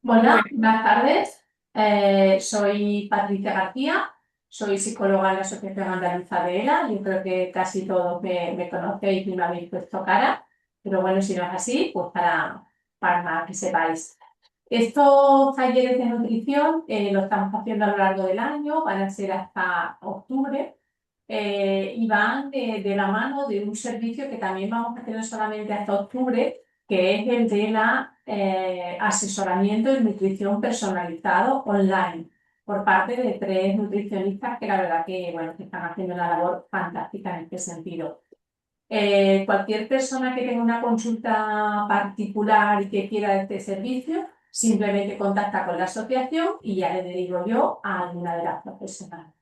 Hola, Bueno, buenas tardes. Soy Patricia García, soy psicóloga en la Asociación Andaluza de ELA. Yo creo que casi todos me conocéis y me habéis puesto cara, pero bueno, si no es así, pues para que sepáis. Estos talleres de nutrición los estamos haciendo a lo largo del año, van a ser hasta octubre y van de la mano de un servicio que también vamos a tener solamente hasta octubre, que es el de la asesoramiento de nutrición personalizado online por parte de tres nutricionistas que la verdad que, bueno, que están haciendo una labor fantástica en este sentido. Cualquier persona que tenga una consulta particular y que quiera este servicio, simplemente contacta con la asociación y ya le derivo yo a alguna de las profesionales.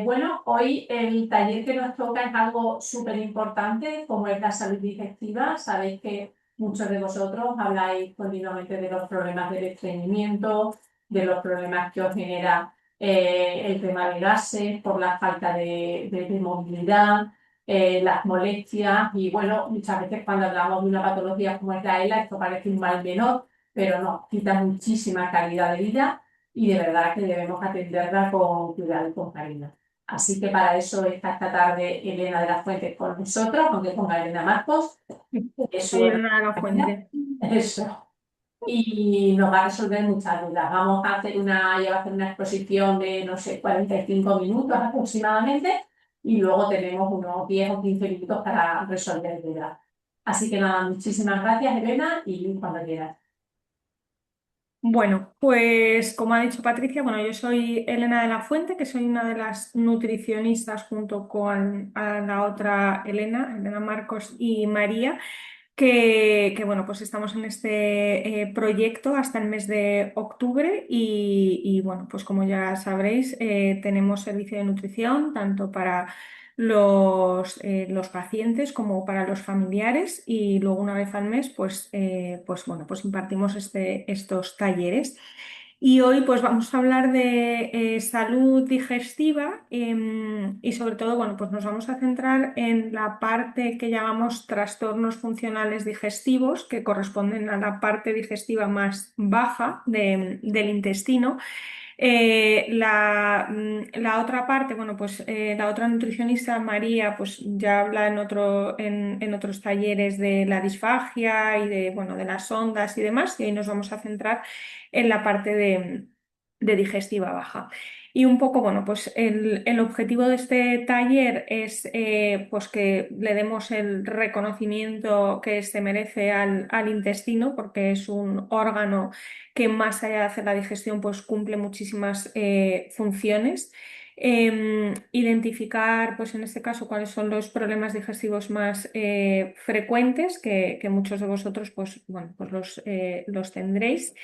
Bueno, hoy el taller que nos toca es algo súper importante, como es la salud digestiva. Sabéis que muchos de vosotros habláis continuamente de los problemas del estreñimiento, de los problemas que os genera el tema de gases por la falta de movilidad, las molestias y bueno, muchas veces cuando hablamos de una patología como es la ELA, esto parece un mal menor, pero no, quita muchísima calidad de vida y de verdad que debemos atenderla con cuidado y con cariño. Así que para eso está esta tarde Elena de las Fuentes con nosotros, aunque ponga Elena Marcos, es su soy Elena de la enhorabuena. Fuente. Eso. Y nos va a resolver muchas dudas. Vamos a hacer ella va a hacer una exposición de, no sé, 45 minutos aproximadamente, y luego tenemos unos 10 o 15 minutos para resolver dudas. Así que nada, muchísimas gracias, Elena, y cuando quieras. Bueno, pues como ha dicho Patricia, bueno, yo soy Elena de la Fuente, que soy una de las nutricionistas junto con a la otra Elena, Elena Marcos y María, que, bueno, pues estamos en este proyecto hasta el mes de octubre y, bueno, pues como ya sabréis, tenemos servicio de nutrición tanto para los pacientes como para los familiares y luego una vez al mes, pues bueno, pues impartimos estos talleres. Y hoy pues vamos a hablar de salud digestiva y sobre todo, bueno, pues nos vamos a centrar en la parte que llamamos trastornos funcionales digestivos, que corresponden a la parte digestiva más baja del intestino. La otra parte, bueno, pues la otra nutricionista, María, pues ya habla en otros talleres de la disfagia y de, bueno, de las ondas y demás, y ahí nos vamos a centrar en la parte de digestiva baja. Y un poco, bueno, pues el objetivo de este taller es pues que le demos el reconocimiento que se merece al intestino, porque es un órgano que más allá de hacer la digestión, pues cumple muchísimas funciones. Identificar, pues en este caso, cuáles son los problemas digestivos más frecuentes, que muchos de vosotros, pues, bueno, pues los tendréis.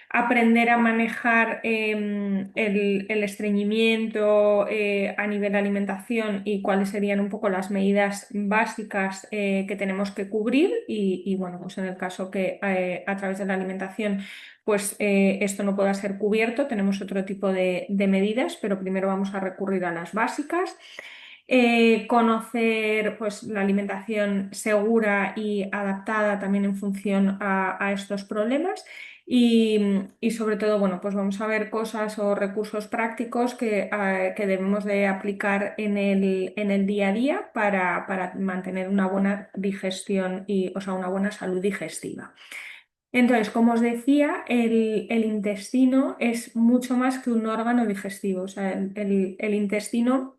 Aprender a manejar el estreñimiento a nivel de alimentación y cuáles serían un poco las medidas básicas que tenemos que cubrir y, bueno, pues en el caso que a través de la alimentación pues esto no pueda ser cubierto, tenemos otro tipo de medidas, pero primero vamos a recurrir a las básicas. Conocer pues, la alimentación segura y adaptada también en función a estos problemas y sobre todo, bueno, pues vamos a ver cosas o recursos prácticos que debemos de aplicar en el día a día para mantener una buena digestión y, o sea, una buena salud digestiva. Entonces, como os decía, el intestino es mucho más que un órgano digestivo. O sea, el intestino,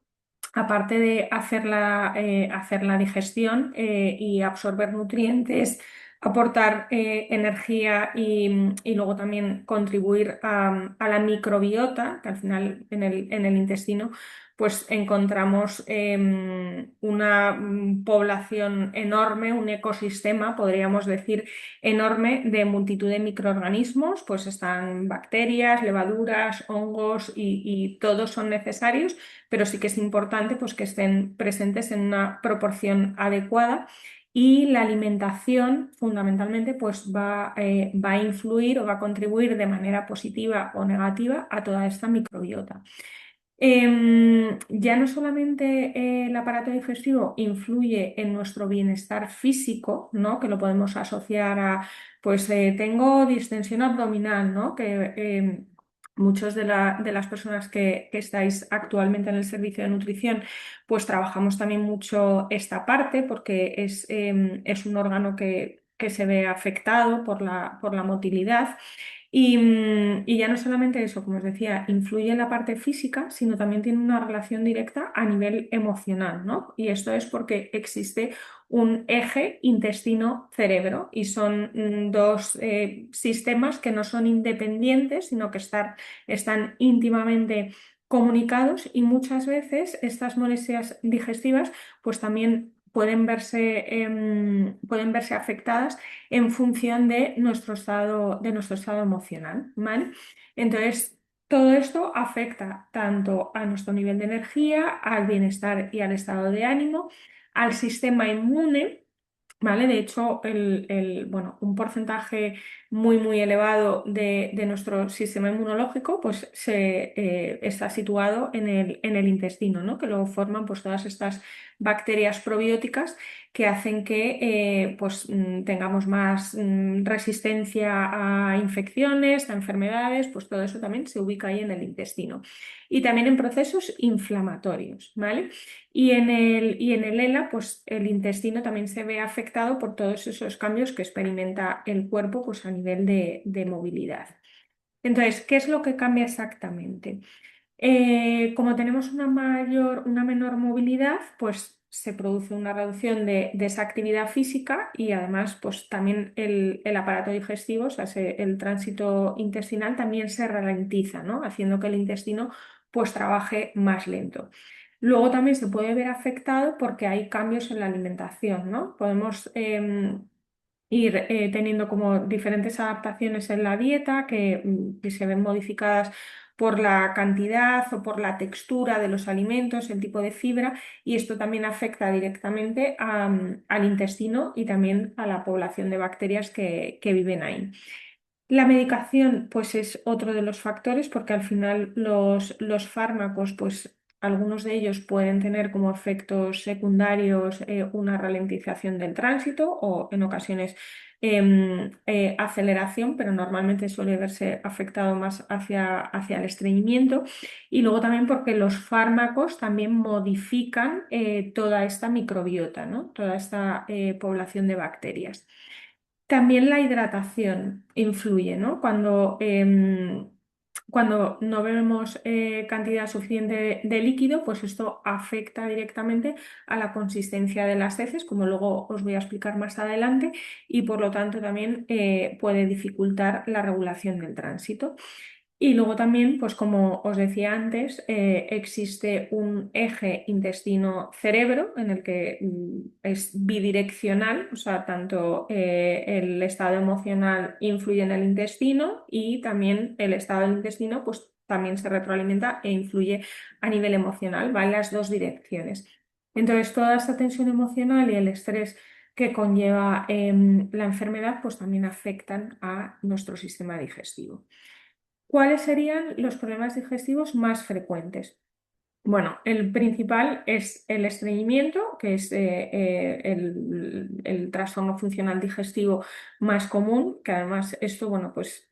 aparte de hacer la digestión y absorber nutrientes, aportar energía y luego también contribuir a la microbiota, que al final en el intestino pues encontramos una población enorme, un ecosistema, podríamos decir enorme de multitud de microorganismos, pues están bacterias, levaduras, hongos y todos son necesarios, pero sí que es importante pues, que estén presentes en una proporción adecuada. Y la alimentación fundamentalmente pues va a influir o va a contribuir de manera positiva o negativa a toda esta microbiota. Ya no solamente el aparato digestivo influye en nuestro bienestar físico, ¿no? Que lo podemos asociar a, pues tengo distensión abdominal, ¿no? Que muchos de las personas que estáis actualmente en el servicio de nutrición, pues trabajamos también mucho esta parte porque es un órgano que se ve afectado por la motilidad. Y ya no solamente eso, como os decía, influye en la parte física, sino también tiene una relación directa a nivel emocional, ¿no? Y esto es porque existe un eje intestino-cerebro y son dos sistemas que no son independientes, sino que están íntimamente comunicados y muchas veces estas molestias digestivas pues también pueden verse afectadas en función de nuestro estado emocional, ¿vale? Entonces, todo esto afecta tanto a nuestro nivel de energía, al bienestar y al estado de ánimo, al sistema inmune. ¿Vale? De hecho, bueno, un porcentaje muy elevado de nuestro sistema inmunológico pues, está situado en el intestino, ¿no? Que lo forman pues, todas estas bacterias probióticas que hacen que pues, tengamos más resistencia a infecciones, a enfermedades, pues todo eso también se ubica ahí en el intestino. Y también en procesos inflamatorios, ¿vale? Y en el ELA, pues el intestino también se ve afectado por todos esos cambios que experimenta el cuerpo pues, a nivel de movilidad. Entonces, ¿qué es lo que cambia exactamente? Como tenemos una menor movilidad, pues se produce una reducción de esa actividad física y además pues también el aparato digestivo, o sea, el tránsito intestinal también se ralentiza, ¿no? Haciendo que el intestino pues trabaje más lento. Luego también se puede ver afectado porque hay cambios en la alimentación, ¿no? Podemos ir teniendo como diferentes adaptaciones en la dieta que se ven modificadas por la cantidad o por la textura de los alimentos, el tipo de fibra, y esto también afecta directamente al intestino y también a la población de bacterias que viven ahí. La medicación, pues es otro de los factores porque al final los fármacos, pues algunos de ellos pueden tener como efectos secundarios una ralentización del tránsito o en ocasiones aceleración, pero normalmente suele verse afectado más hacia el estreñimiento. Y luego también porque los fármacos también modifican toda esta microbiota, ¿no? Toda esta población de bacterias. También la hidratación influye, ¿no? Cuando no bebemos cantidad suficiente de líquido, pues esto afecta directamente a la consistencia de las heces, como luego os voy a explicar más adelante, y por lo tanto también puede dificultar la regulación del tránsito. Y luego también, pues como os decía antes, existe un eje intestino-cerebro en el que es bidireccional, o sea, tanto el estado emocional influye en el intestino y también el estado del intestino pues también se retroalimenta e influye a nivel emocional, va en las dos direcciones. Entonces, toda esta tensión emocional y el estrés que conlleva la enfermedad pues también afectan a nuestro sistema digestivo. ¿Cuáles serían los problemas digestivos más frecuentes? Bueno, el principal es el estreñimiento, que es el trastorno funcional digestivo más común, que además esto, bueno, pues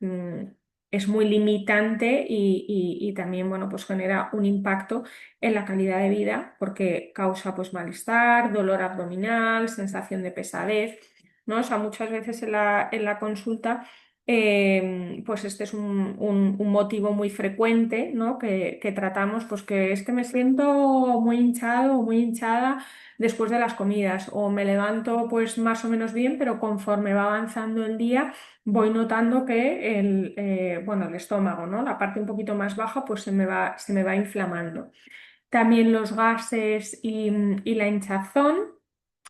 es muy limitante y también, bueno, pues genera un impacto en la calidad de vida porque causa pues malestar, dolor abdominal, sensación de pesadez, ¿no? O sea, muchas veces en la consulta pues este es un motivo muy frecuente, ¿no? que tratamos, pues que es que me siento muy hinchado o muy hinchada después de las comidas o me levanto pues más o menos bien, pero conforme va avanzando el día voy notando que bueno, el estómago, ¿no? La parte un poquito más baja pues se me va inflamando. También los gases y la hinchazón.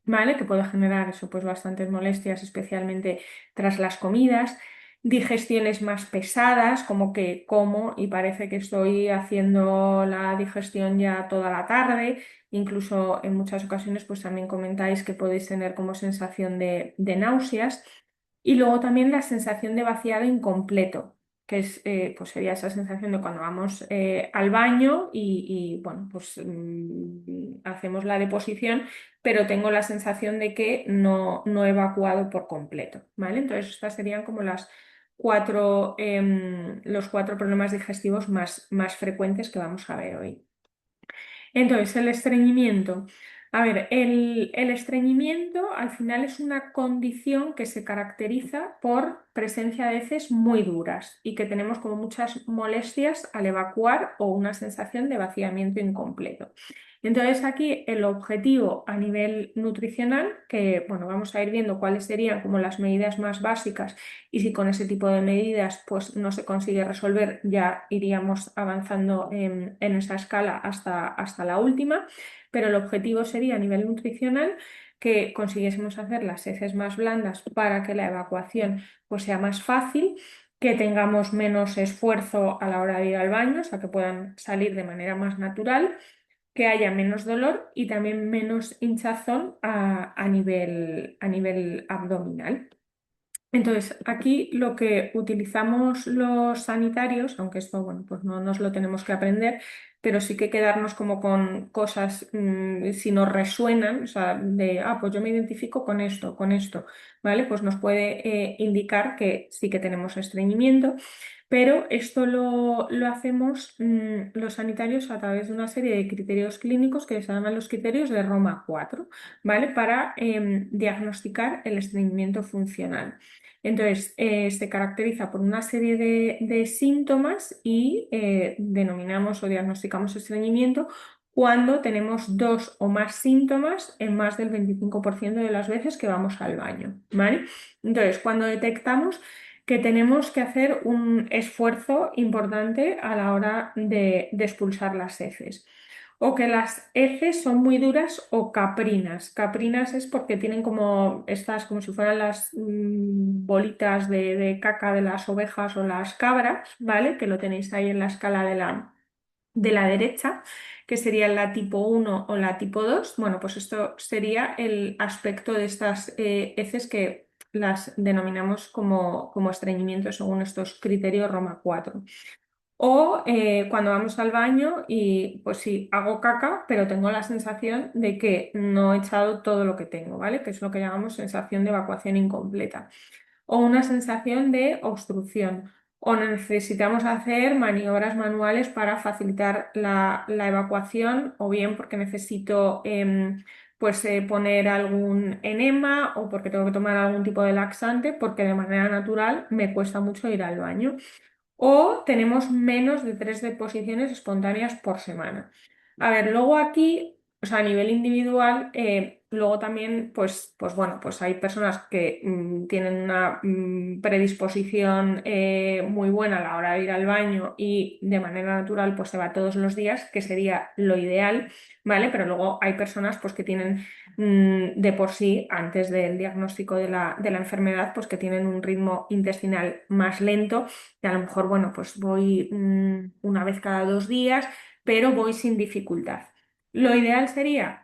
¿Vale? Que puede generar eso, pues bastantes molestias, especialmente tras las comidas. Digestiones más pesadas, como que como y parece que estoy haciendo la digestión ya toda la tarde. Incluso en muchas ocasiones, pues también comentáis que podéis tener como sensación de náuseas. Y luego también la sensación de vaciado incompleto. que es, pues sería esa sensación de cuando vamos al baño bueno, pues hacemos la deposición, pero tengo la sensación de que no he evacuado por completo, ¿vale? Entonces, estas serían como los cuatro problemas digestivos más frecuentes que vamos a ver hoy. Entonces, el estreñimiento. A ver, el estreñimiento al final es una condición que se caracteriza por presencia de heces muy duras y que tenemos como muchas molestias al evacuar o una sensación de vaciamiento incompleto. Entonces aquí el objetivo a nivel nutricional, que bueno, vamos a ir viendo cuáles serían como las medidas más básicas y si con ese tipo de medidas pues no se consigue resolver, ya iríamos avanzando en esa escala hasta la última, pero el objetivo sería a nivel nutricional que consiguiésemos hacer las heces más blandas para que la evacuación pues sea más fácil, que tengamos menos esfuerzo a la hora de ir al baño, o sea que puedan salir de manera más natural, que haya menos dolor y también menos hinchazón a nivel abdominal. Entonces, aquí lo que utilizamos los sanitarios, aunque esto, bueno, pues no nos lo tenemos que aprender, pero sí que quedarnos como con cosas, si nos resuenan, o sea, pues yo me identifico con esto, ¿vale? Pues nos puede indicar que sí que tenemos estreñimiento, pero esto lo hacemos los sanitarios a través de una serie de criterios clínicos que se llaman los criterios de Roma 4, ¿vale? Para diagnosticar el estreñimiento funcional. Entonces, se caracteriza por una serie de síntomas y denominamos o diagnosticamos estreñimiento cuando tenemos dos o más síntomas en más del 25% de las veces que vamos al baño, ¿vale? Entonces, cuando detectamos que tenemos que hacer un esfuerzo importante a la hora de expulsar las heces. O que las heces son muy duras o caprinas. Caprinas es porque tienen como estas, como si fueran las bolitas de caca de las ovejas o las cabras, ¿vale? Que lo tenéis ahí en la escala de la derecha, que sería la tipo 1 o la tipo 2. Bueno, pues esto sería el aspecto de estas heces que las denominamos como estreñimiento según estos criterios Roma 4. O cuando vamos al baño y pues sí, hago caca, pero tengo la sensación de que no he echado todo lo que tengo, ¿vale? Que es lo que llamamos sensación de evacuación incompleta. O una sensación de obstrucción. O necesitamos hacer maniobras manuales para facilitar la evacuación, o bien porque necesito pues, poner algún enema o porque tengo que tomar algún tipo de laxante, porque de manera natural me cuesta mucho ir al baño o tenemos menos de 3 deposiciones espontáneas por semana. A ver, luego aquí, o sea, a nivel individual, luego también, pues bueno, pues hay personas que tienen una predisposición muy buena a la hora de ir al baño y de manera natural pues se va todos los días, que sería lo ideal, ¿vale? Pero luego hay personas pues que tienen de por sí, antes del diagnóstico de la enfermedad, pues que tienen un ritmo intestinal más lento que a lo mejor, bueno, pues voy una vez cada 2 días, pero voy sin dificultad. Lo ideal sería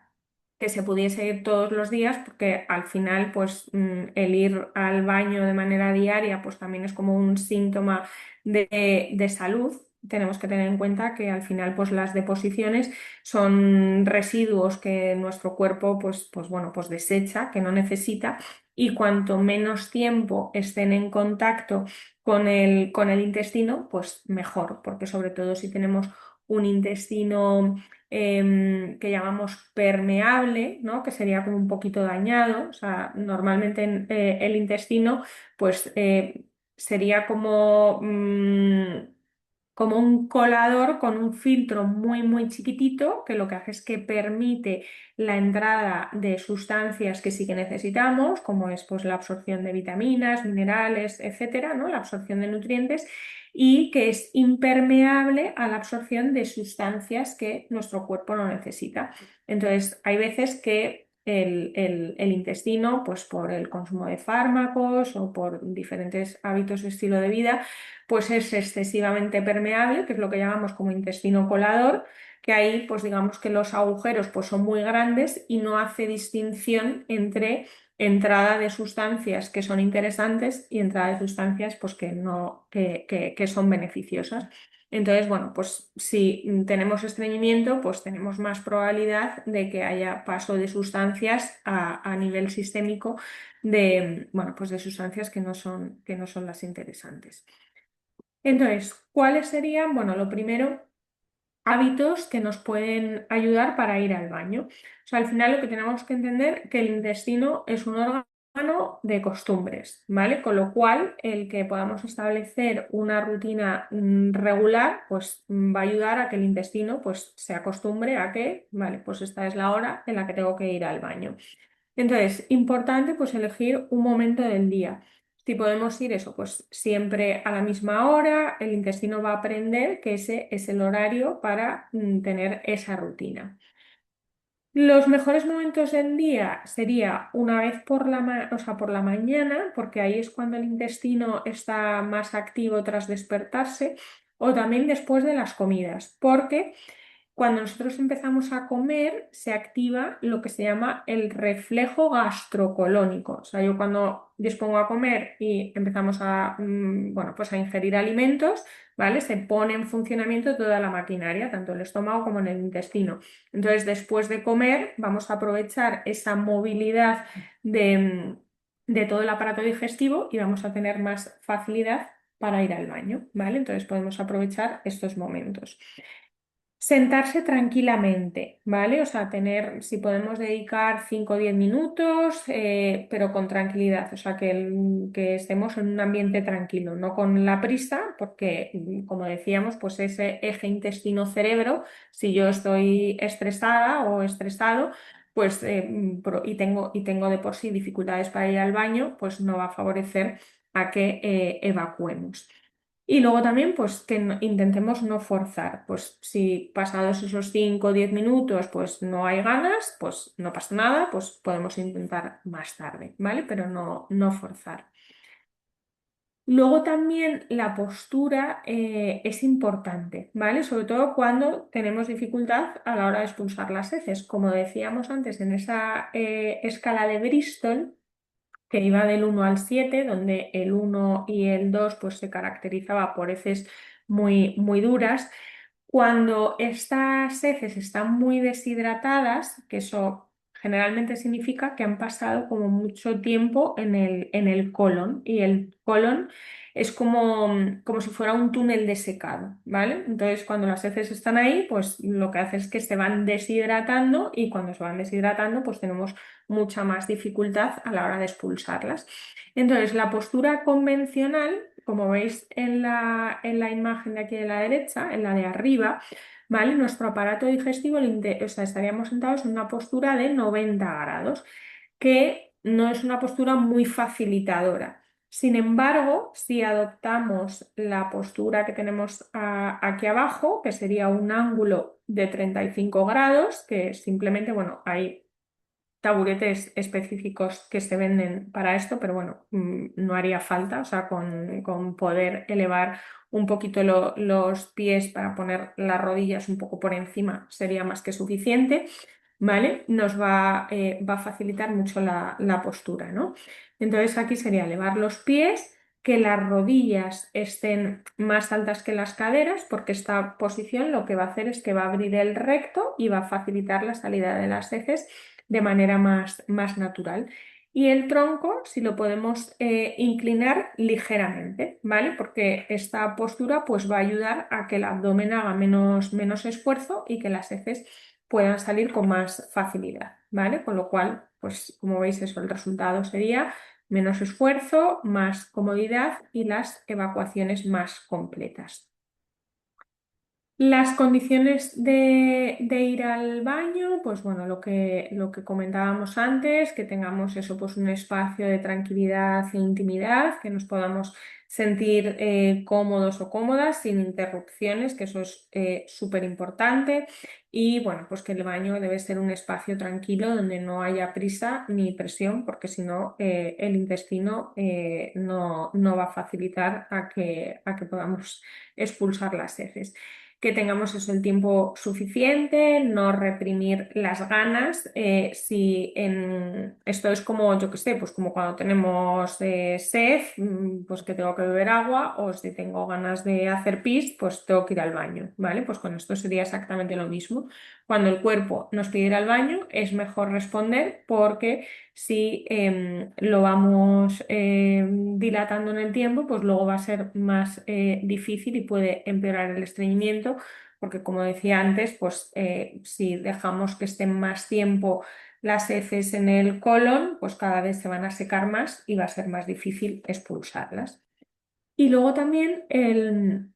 que se pudiese ir todos los días, porque al final, pues el ir al baño de manera diaria, pues también es como un síntoma de salud. Tenemos que tener en cuenta que al final, pues las deposiciones son residuos que nuestro cuerpo, pues bueno, pues desecha, que no necesita, y cuanto menos tiempo estén en contacto con el intestino, pues mejor, porque sobre todo si tenemos un intestino que llamamos permeable, ¿no? Que sería como un poquito dañado, o sea, normalmente el intestino, pues sería como un colador con un filtro muy, muy chiquitito que lo que hace es que permite la entrada de sustancias que sí que necesitamos, como es pues, la absorción de vitaminas, minerales, etcétera, ¿no? La absorción de nutrientes y que es impermeable a la absorción de sustancias que nuestro cuerpo no necesita. Entonces, hay veces que el intestino, pues por el consumo de fármacos o por diferentes hábitos de estilo de vida, pues es excesivamente permeable, que es lo que llamamos como intestino colador, que ahí pues digamos que los agujeros pues son muy grandes y no hace distinción entre entrada de sustancias que son interesantes y entrada de sustancias pues, que, no, que son beneficiosas. Entonces, bueno, pues si tenemos estreñimiento, pues tenemos más probabilidad de que haya paso de sustancias a nivel sistémico de, bueno, pues de sustancias que no son las interesantes. Entonces, ¿cuáles serían? Bueno, lo primero, hábitos que nos pueden ayudar para ir al baño. O sea, al final lo que tenemos que entender que el intestino es un órgano de costumbres, ¿vale? Con lo cual, el que podamos establecer una rutina regular, pues va a ayudar a que el intestino pues se acostumbre a que, vale, pues esta es la hora en la que tengo que ir al baño. Entonces, importante pues elegir un momento del día. Si podemos ir eso, pues siempre a la misma hora, el intestino va a aprender que ese es el horario para tener esa rutina. Los mejores momentos del día sería una vez por o sea, por la mañana, porque ahí es cuando el intestino está más activo tras despertarse, o también después de las comidas, porque cuando nosotros empezamos a comer, se activa lo que se llama el reflejo gastrocolónico. O sea, yo cuando dispongo a comer y empezamos a, bueno, pues a ingerir alimentos, ¿vale? Se pone en funcionamiento toda la maquinaria, tanto en el estómago como en el intestino. Entonces, después de comer, vamos a aprovechar esa movilidad de todo el aparato digestivo y vamos a tener más facilidad para ir al baño, ¿vale? Entonces podemos aprovechar estos momentos. Sentarse tranquilamente, ¿vale? O sea, tener, si podemos dedicar 5 o 10 minutos, pero con tranquilidad, o sea, que estemos en un ambiente tranquilo, no con la prisa, porque, como decíamos, pues ese eje intestino-cerebro, si yo estoy estresada o estresado, pues, y tengo de por sí dificultades para ir al baño, pues no va a favorecer a que evacuemos. Y luego también, pues que intentemos no forzar. Pues si pasados esos 5 o 10 minutos, pues no hay ganas, pues no pasa nada, pues podemos intentar más tarde, ¿vale? Pero no forzar. Luego también la postura es importante, ¿vale? Sobre todo cuando tenemos dificultad a la hora de expulsar las heces. Como decíamos antes en esa escala de Bristol, que iba del 1 al 7, donde el 1 y el 2 pues, se caracterizaba por heces muy duras. Cuando estas heces están muy deshidratadas, que eso generalmente significa que han pasado como mucho tiempo en el colon, y el colon es como si fuera un túnel de secado, ¿vale? Entonces, cuando las heces están ahí, pues lo que hace es que se van deshidratando, y cuando se van deshidratando, pues tenemos mucha más dificultad a la hora de expulsarlas. Entonces, la postura convencional, como veis en la imagen de aquí de la derecha, en la de arriba, ¿vale? Nuestro aparato digestivo, o sea, estaríamos sentados en una postura de 90 grados, que no es una postura muy facilitadora. Sin embargo, si adoptamos la postura que tenemos aquí abajo, que sería un ángulo de 35 grados, que simplemente, bueno, hay taburetes específicos que se venden para esto, pero bueno, no haría falta, o sea, con poder elevar un poquito los pies para poner las rodillas un poco por encima sería más que suficiente, ¿vale? Nos va a facilitar mucho la postura, ¿no? Entonces aquí sería elevar los pies, que las rodillas estén más altas que las caderas, porque esta posición lo que va a hacer es que va a abrir el recto y va a facilitar la salida de las heces de manera más natural. Y el tronco, si lo podemos inclinar ligeramente, ¿vale? Porque esta postura pues, va a ayudar a que el abdomen haga menos esfuerzo y que las heces puedan salir con más facilidad, ¿vale? Con lo cual, pues como veis eso, el resultado sería menos esfuerzo, más comodidad y las evacuaciones más completas. Las condiciones de ir al baño, pues bueno, lo que comentábamos antes, que tengamos eso, pues un espacio de tranquilidad e intimidad, que nos podamos sentir cómodos o cómodas, sin interrupciones, que eso es súper importante. Y bueno, pues que el baño debe ser un espacio tranquilo donde no haya prisa ni presión, porque si no, el intestino no va a facilitar a que podamos expulsar las heces. que tengamos eso, el tiempo suficiente, no reprimir las ganas. Si esto es como, yo qué sé, pues como cuando tenemos sed, pues que tengo que beber agua, o si tengo ganas de hacer pis, pues tengo que ir al baño, ¿vale? Pues con esto sería exactamente lo mismo. Cuando el cuerpo nos pide ir al baño, es mejor responder porque si lo vamos dilatando en el tiempo, pues luego va a ser más difícil y puede empeorar el estreñimiento, porque como decía antes, pues si dejamos que estén más tiempo las heces en el colon, pues cada vez se van a secar más y va a ser más difícil expulsarlas. Y luego también el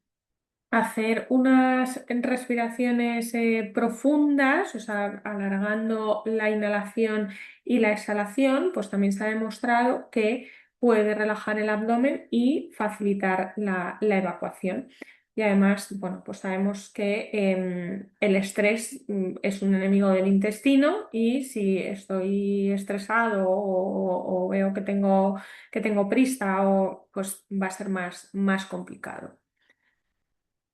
hacer unas respiraciones profundas, o sea, alargando la inhalación y la exhalación, pues también se ha demostrado que puede relajar el abdomen y facilitar la evacuación. Y además, bueno, pues sabemos que el estrés es un enemigo del intestino y si estoy estresado o veo que tengo prisa, pues va a ser más complicado.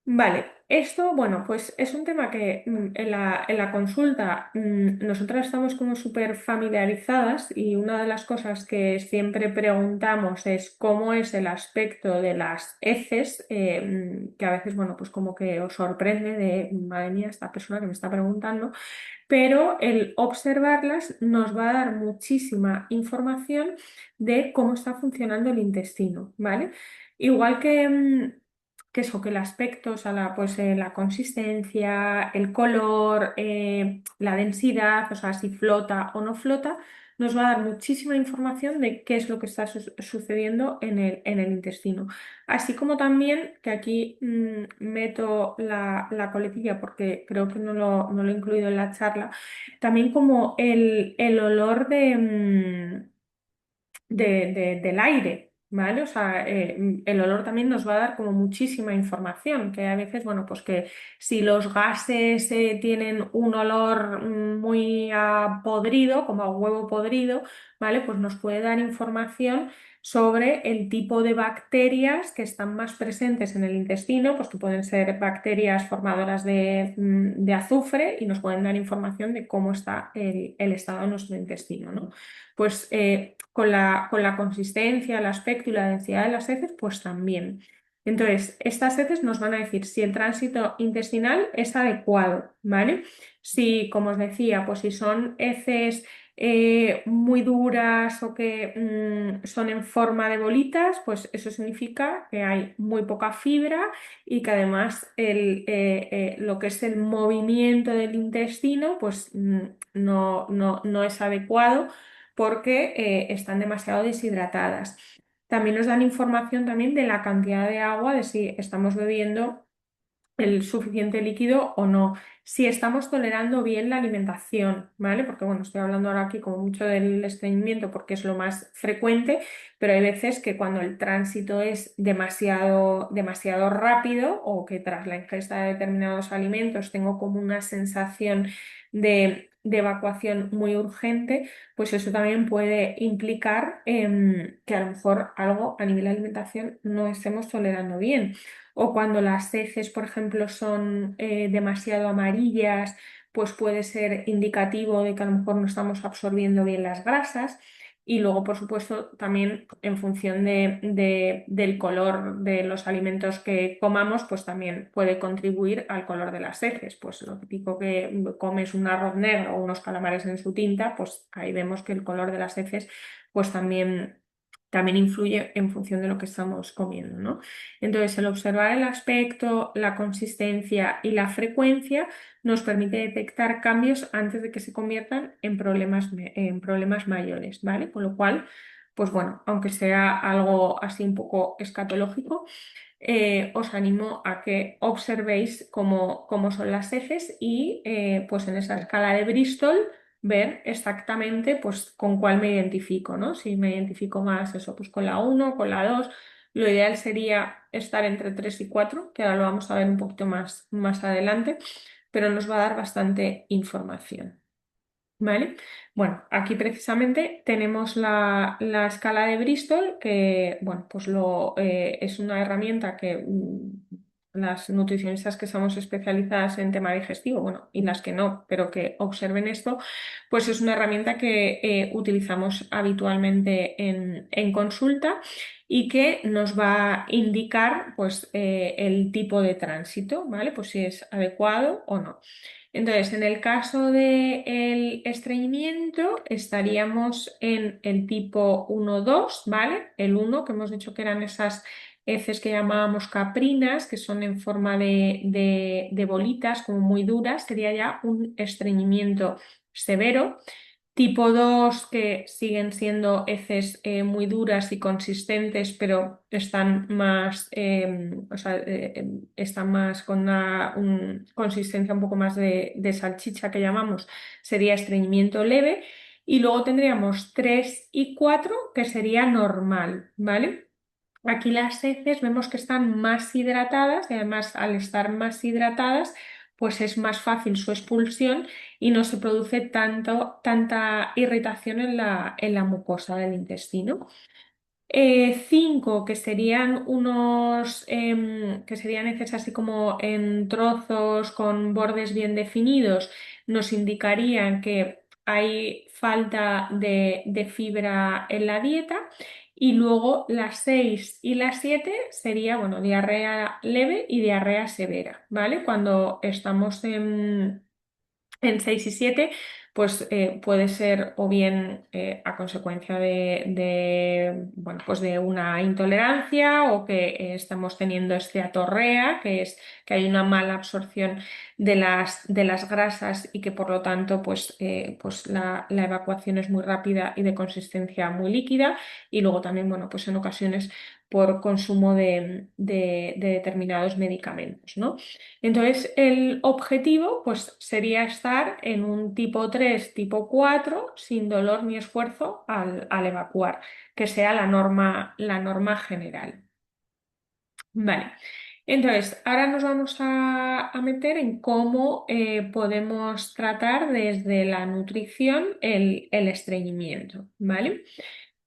Vale, esto, bueno, pues es un tema que en la consulta nosotras estamos como súper familiarizadas y una de las cosas que siempre preguntamos es cómo es el aspecto de las heces, que a veces, bueno, pues como que os sorprende de, madre mía, esta persona que me está preguntando, pero el observarlas nos va a dar muchísima información de cómo está funcionando el intestino, ¿vale? Igual que eso, que el aspecto, o sea, pues, la consistencia, el color, la densidad, o sea, si flota o no flota, nos va a dar muchísima información de qué es lo que está sucediendo en el intestino. Así como también, que aquí meto la coletilla porque creo que no lo he incluido en la charla, también como el olor del aire, ¿vale? O sea, el olor también nos va a dar como muchísima información, que a veces, bueno, pues que si los gases tienen un olor muy a podrido, como a huevo podrido, ¿vale? Pues nos puede dar información sobre el tipo de bacterias que están más presentes en el intestino, pues que pueden ser bacterias formadoras de azufre y nos pueden dar información de cómo está el estado de nuestro intestino, ¿no? Pues con la consistencia, el aspecto y la densidad de las heces, pues también. Entonces, estas heces nos van a decir si el tránsito intestinal es adecuado, ¿vale? Si, como os decía, pues si son heces muy duras o que son en forma de bolitas, pues eso significa que hay muy poca fibra y que además lo que es el movimiento del intestino, pues no es adecuado porque están demasiado deshidratadas. También nos dan información también de la cantidad de agua, de si estamos bebiendo el suficiente líquido o no, si estamos tolerando bien la alimentación, ¿vale? Porque bueno, estoy hablando ahora aquí como mucho del estreñimiento porque es lo más frecuente, pero hay veces que cuando el tránsito es demasiado rápido o que tras la ingesta de determinados alimentos tengo como una sensación de evacuación muy urgente, pues eso también puede implicar que a lo mejor algo a nivel de alimentación no estemos tolerando bien. O cuando las heces, por ejemplo, son demasiado amarillas, pues puede ser indicativo de que a lo mejor no estamos absorbiendo bien las grasas. Y luego, por supuesto, también en función del color de los alimentos que comamos, pues también puede contribuir al color de las heces. Pues lo típico que comes un arroz negro o unos calamares en su tinta, pues ahí vemos que el color de las heces pues también influye en función de lo que estamos comiendo, ¿no? Entonces, el observar el aspecto, la consistencia y la frecuencia nos permite detectar cambios antes de que se conviertan en problemas mayores, ¿vale? Con lo cual, pues bueno, aunque sea algo así un poco escatológico, os animo a que observéis cómo son las heces y pues en esa escala de Bristol ver exactamente pues con cuál me identifico, ¿no? Si me identifico más eso, pues con la 1, con la 2. Lo ideal sería estar entre 3 y 4, que ahora lo vamos a ver un poquito más adelante, pero nos va a dar bastante información. ¿Vale? Bueno, aquí precisamente tenemos la escala de Bristol, que bueno, pues es una herramienta que las nutricionistas que estamos especializadas en tema digestivo, bueno, y las que no, pero que observen esto, pues es una herramienta que utilizamos habitualmente en consulta y que nos va a indicar pues el tipo de tránsito, ¿vale? Pues si es adecuado o no. Entonces, en el caso del estreñimiento, estaríamos en el tipo 1-2, ¿vale? El 1, que hemos dicho que eran esas heces que llamábamos caprinas, que son en forma de bolitas, como muy duras, sería ya un estreñimiento severo. Tipo 2 que siguen siendo heces muy duras y consistentes, pero están más, o sea, están más con una consistencia un poco más de salchicha que llamamos, sería estreñimiento leve. Y luego tendríamos 3 y 4 que sería normal, ¿vale? Aquí las heces vemos que están más hidratadas y además al estar más hidratadas, pues es más fácil su expulsión y no se produce tanta irritación en la mucosa del intestino. 5, que serían unos, que serían heces así como en trozos con bordes bien definidos, nos indicarían que hay falta de fibra en la dieta. Y luego las 6 y las 7 sería, bueno, diarrea leve y diarrea severa, ¿vale? Cuando estamos en 6 y 7 pues puede ser o bien a consecuencia bueno, pues de una intolerancia o que estamos teniendo esteatorrea, que es que hay una mala absorción de las grasas y que por lo tanto pues la evacuación es muy rápida y de consistencia muy líquida. Y luego también, bueno, pues en ocasiones por consumo de determinados medicamentos, ¿no? Entonces, el objetivo pues, sería estar en un tipo 3, tipo 4, sin dolor ni esfuerzo al evacuar, que sea la norma general. Vale. Entonces, ahora nos vamos a meter en cómo podemos tratar desde la nutrición el estreñimiento, ¿vale?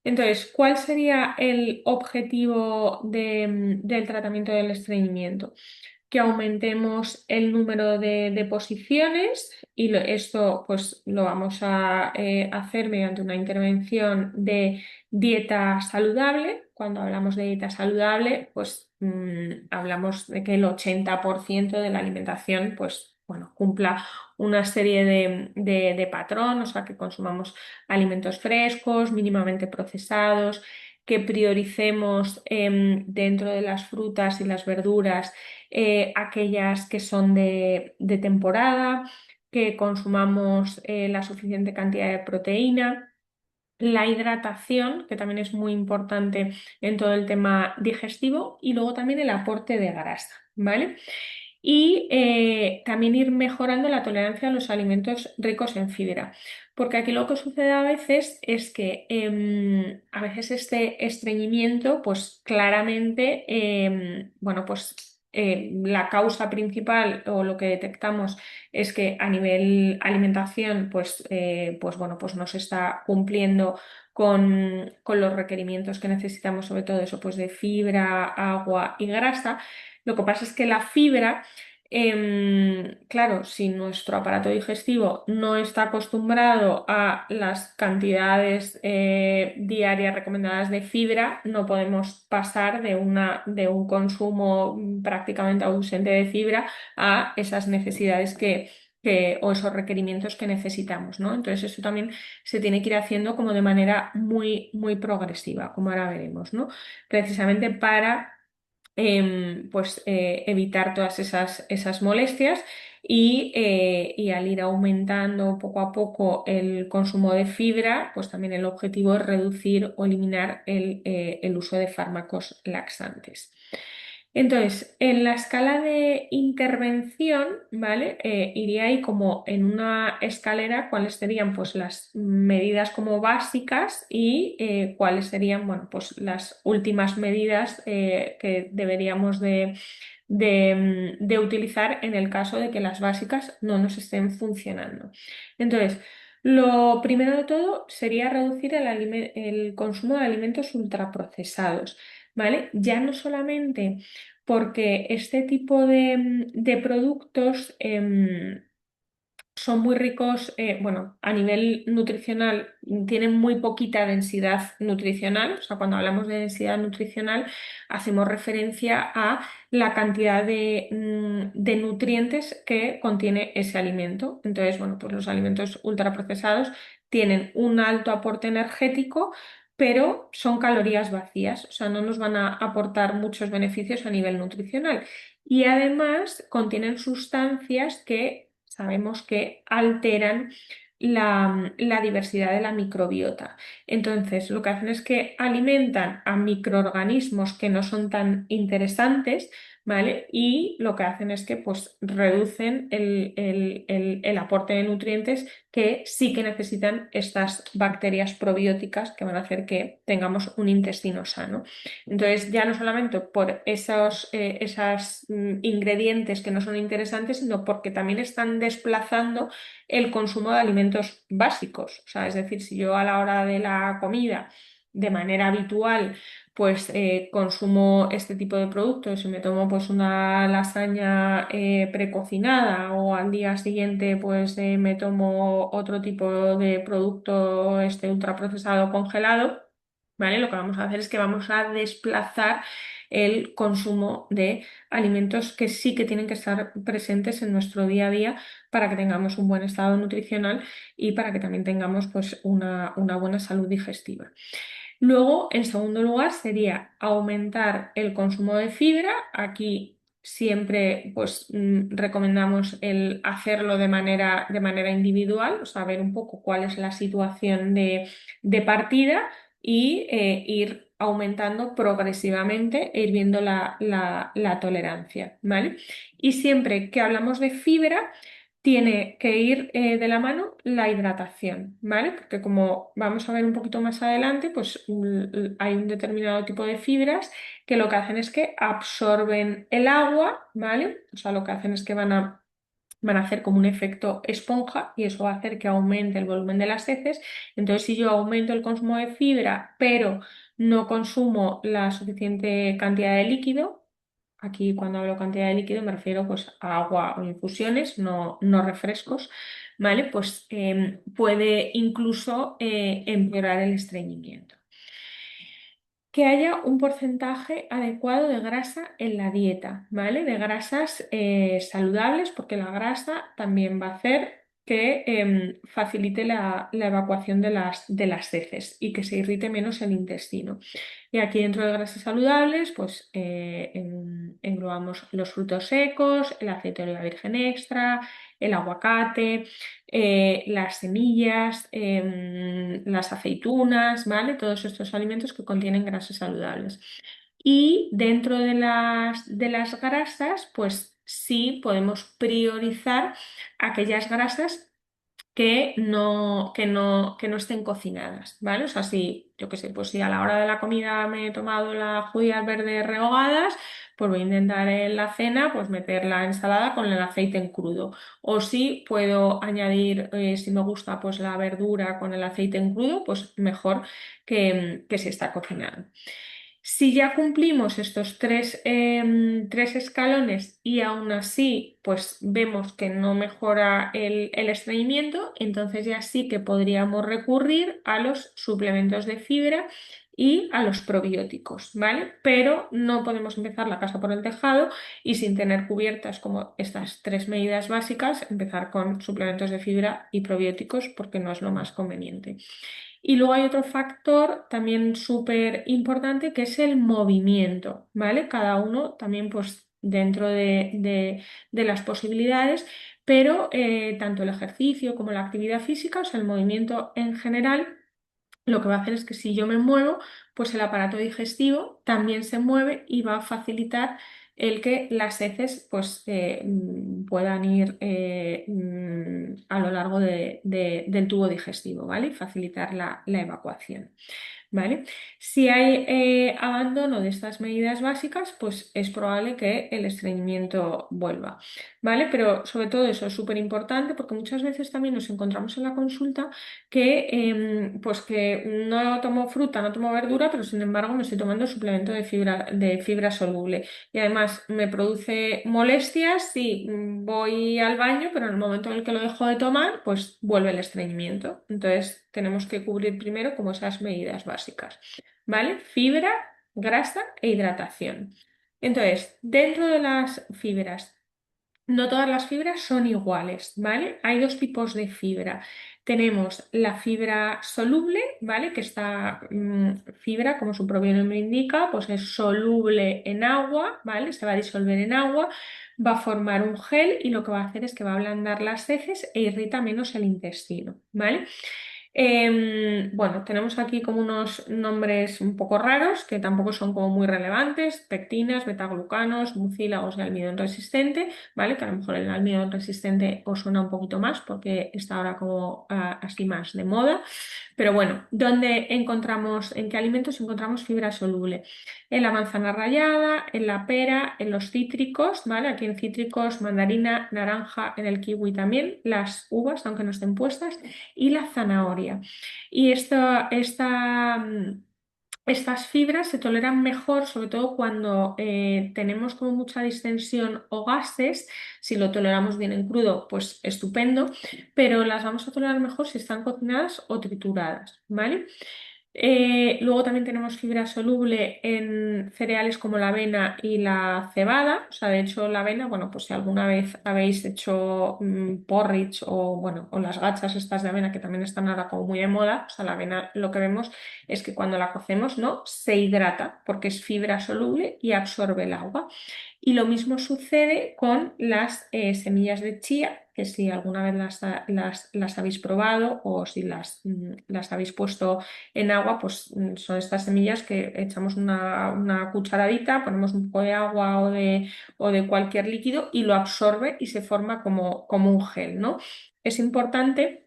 Entonces, ¿cuál sería el objetivo del tratamiento del estreñimiento? Que aumentemos el número de posiciones y esto pues lo vamos a hacer mediante una intervención de dieta saludable. Cuando hablamos de dieta saludable, pues hablamos de que el 80% de la alimentación pues bueno, cumpla una serie de patrón, o sea, que consumamos alimentos frescos, mínimamente procesados, que prioricemos dentro de las frutas y las verduras aquellas que son de temporada, que consumamos la suficiente cantidad de proteína. La hidratación, que también es muy importante en todo el tema digestivo, y luego también el aporte de grasa, ¿vale? Y también ir mejorando la tolerancia a los alimentos ricos en fibra. Porque aquí lo que sucede a veces es que a veces este estreñimiento, pues claramente, bueno, pues la causa principal o lo que detectamos es que a nivel alimentación, pues bueno, pues no se está cumpliendo con los requerimientos que necesitamos, sobre todo eso, pues de fibra, agua y grasa. Lo que pasa es que la fibra, claro, si nuestro aparato digestivo no está acostumbrado a las cantidades diarias recomendadas de fibra, no podemos pasar de un consumo prácticamente ausente de fibra a esas necesidades o esos requerimientos que necesitamos, ¿no? Entonces eso también se tiene que ir haciendo como de manera muy, muy progresiva, como ahora veremos, ¿no? Precisamente para pues evitar todas esas molestias y al ir aumentando poco a poco el consumo de fibra, pues también el objetivo es reducir o eliminar el uso de fármacos laxantes. Entonces, en la escala de intervención, ¿vale? Iría ahí como en una escalera cuáles serían pues las medidas como básicas y cuáles serían, bueno, pues las últimas medidas que deberíamos de utilizar en el caso de que las básicas no nos estén funcionando. Entonces, lo primero de todo sería reducir el consumo de alimentos ultraprocesados, ¿vale? Ya no solamente porque este tipo de productos son muy ricos, bueno, a nivel nutricional tienen muy poquita densidad nutricional. O sea, cuando hablamos de densidad nutricional hacemos referencia a la cantidad de nutrientes que contiene ese alimento. Entonces, bueno, pues los alimentos ultraprocesados tienen un alto aporte energético, pero son calorías vacías, o sea, no nos van a aportar muchos beneficios a nivel nutricional. Y además contienen sustancias que sabemos que alteran la diversidad de la microbiota. Entonces, lo que hacen es que alimentan a microorganismos que no son tan interesantes, ¿vale? Y lo que hacen es que pues, reducen el aporte de nutrientes que sí que necesitan estas bacterias probióticas que van a hacer que tengamos un intestino sano. Entonces, ya no solamente por esas ingredientes que no son interesantes, sino porque también están desplazando el consumo de alimentos básicos. O sea, es decir, si yo a la hora de la comida, de manera habitual, pues consumo este tipo de productos y me tomo pues una lasaña precocinada o al día siguiente pues me tomo otro tipo de producto este ultraprocesado congelado, ¿vale? Lo que vamos a hacer es que vamos a desplazar el consumo de alimentos que sí que tienen que estar presentes en nuestro día a día para que tengamos un buen estado nutricional y para que también tengamos pues, una buena salud digestiva. Luego, en segundo lugar, sería aumentar el consumo de fibra. Aquí siempre pues, recomendamos el hacerlo de manera individual, o sea, ver un poco cuál es la situación de partida y ir aumentando progresivamente e ir viendo la tolerancia, ¿vale? Y siempre que hablamos de fibra, tiene que ir de la mano la hidratación, ¿vale? Porque como vamos a ver un poquito más adelante, pues hay un determinado tipo de fibras que lo que hacen es que absorben el agua, ¿vale? O sea, lo que hacen es que van a hacer como un efecto esponja y eso va a hacer que aumente el volumen de las heces. Entonces, si yo aumento el consumo de fibra, pero no consumo la suficiente cantidad de líquido, aquí cuando hablo cantidad de líquido me refiero pues a agua o infusiones, no refrescos, ¿vale? Pues puede incluso empeorar el estreñimiento. Que haya un porcentaje adecuado de grasa en la dieta, ¿vale? De grasas saludables, porque la grasa también va a hacer que facilite la evacuación de las heces y que se irrite menos el intestino. Y aquí dentro de grasas saludables, pues englobamos los frutos secos, el aceite de oliva virgen extra, el aguacate, las semillas, las aceitunas, ¿vale? Todos estos alimentos que contienen grasas saludables. Y dentro de las grasas, pues sí podemos priorizar aquellas grasas que no estén cocinadas, ¿vale? O sea, si, yo qué sé, pues si a la hora de la comida me he tomado las judías verdes rehogadas, pues voy a intentar en la cena pues meter la ensalada con el aceite en crudo. O si puedo añadir, si me gusta, pues la verdura con el aceite en crudo, pues mejor que si está cocinado. Si ya cumplimos estos tres escalones y aún así pues vemos que no mejora el estreñimiento, entonces ya sí que podríamos recurrir a los suplementos de fibra y a los probióticos, ¿vale? Pero no podemos empezar la casa por el tejado y sin tener cubiertas como estas tres medidas básicas, empezar con suplementos de fibra y probióticos porque no es lo más conveniente. Y luego hay otro factor también súper importante que es el movimiento, ¿vale? Cada uno también pues dentro de las posibilidades, pero tanto el ejercicio como la actividad física, o sea, el movimiento en general, lo que va a hacer es que si yo me muevo, pues el aparato digestivo también se mueve y va a facilitar el que las heces pues, puedan ir a lo largo del tubo digestivo, ¿vale? Y facilitar la evacuación. ¿vale? Si hay abandono de estas medidas básicas, pues es probable que el estreñimiento vuelva, ¿vale? Pero sobre todo eso es súper importante porque muchas veces también nos encontramos en la consulta que, pues que no tomo fruta, no tomo verdura, pero sin embargo me estoy tomando suplemento de fibra soluble. Y además me produce molestias si voy al baño, pero en el momento en el que lo dejo de tomar, pues vuelve el estreñimiento. Entonces tenemos que cubrir primero como esas medidas básicas, ¿vale? Fibra, grasa e hidratación. Entonces, dentro de las fibras, no todas las fibras son iguales, ¿vale? Hay dos tipos de fibra. Tenemos la fibra soluble, ¿vale? Que esta fibra, como su propio nombre indica, pues es soluble en agua, ¿vale? Se va a disolver en agua, va a formar un gel y lo que va a hacer es que va a ablandar las heces e irrita menos el intestino, ¿vale? Bueno, tenemos aquí como unos nombres un poco raros que tampoco son como muy relevantes: pectinas, betaglucanos, mucílagos y almidón resistente, ¿vale? Que a lo mejor el almidón resistente os suena un poquito más porque está ahora como así más de moda. Pero bueno, ¿dónde encontramos, en qué alimentos encontramos fibra soluble? En la manzana rallada, en la pera, en los cítricos, ¿vale? Aquí en cítricos, mandarina, naranja, en el kiwi también, las uvas, aunque no estén puestas, y la zanahoria. Y estas fibras se toleran mejor, sobre todo cuando tenemos como mucha distensión o gases. Si lo toleramos bien en crudo, pues estupendo, pero las vamos a tolerar mejor si están cocinadas o trituradas, ¿vale? Luego también tenemos fibra soluble en cereales como la avena y la cebada. O sea, de hecho, la avena, bueno, pues si alguna vez habéis hecho porridge o, bueno, o las gachas estas de avena que también están ahora como muy de moda, o sea, la avena lo que vemos es que cuando la cocemos, ¿no? Se hidrata porque es fibra soluble y absorbe el agua. Y lo mismo sucede con las semillas de chía, que si alguna vez las habéis probado o si las habéis puesto en agua, pues son estas semillas que echamos una cucharadita, ponemos un poco de agua o de cualquier líquido y lo absorbe y se forma como un gel, ¿no? Es importante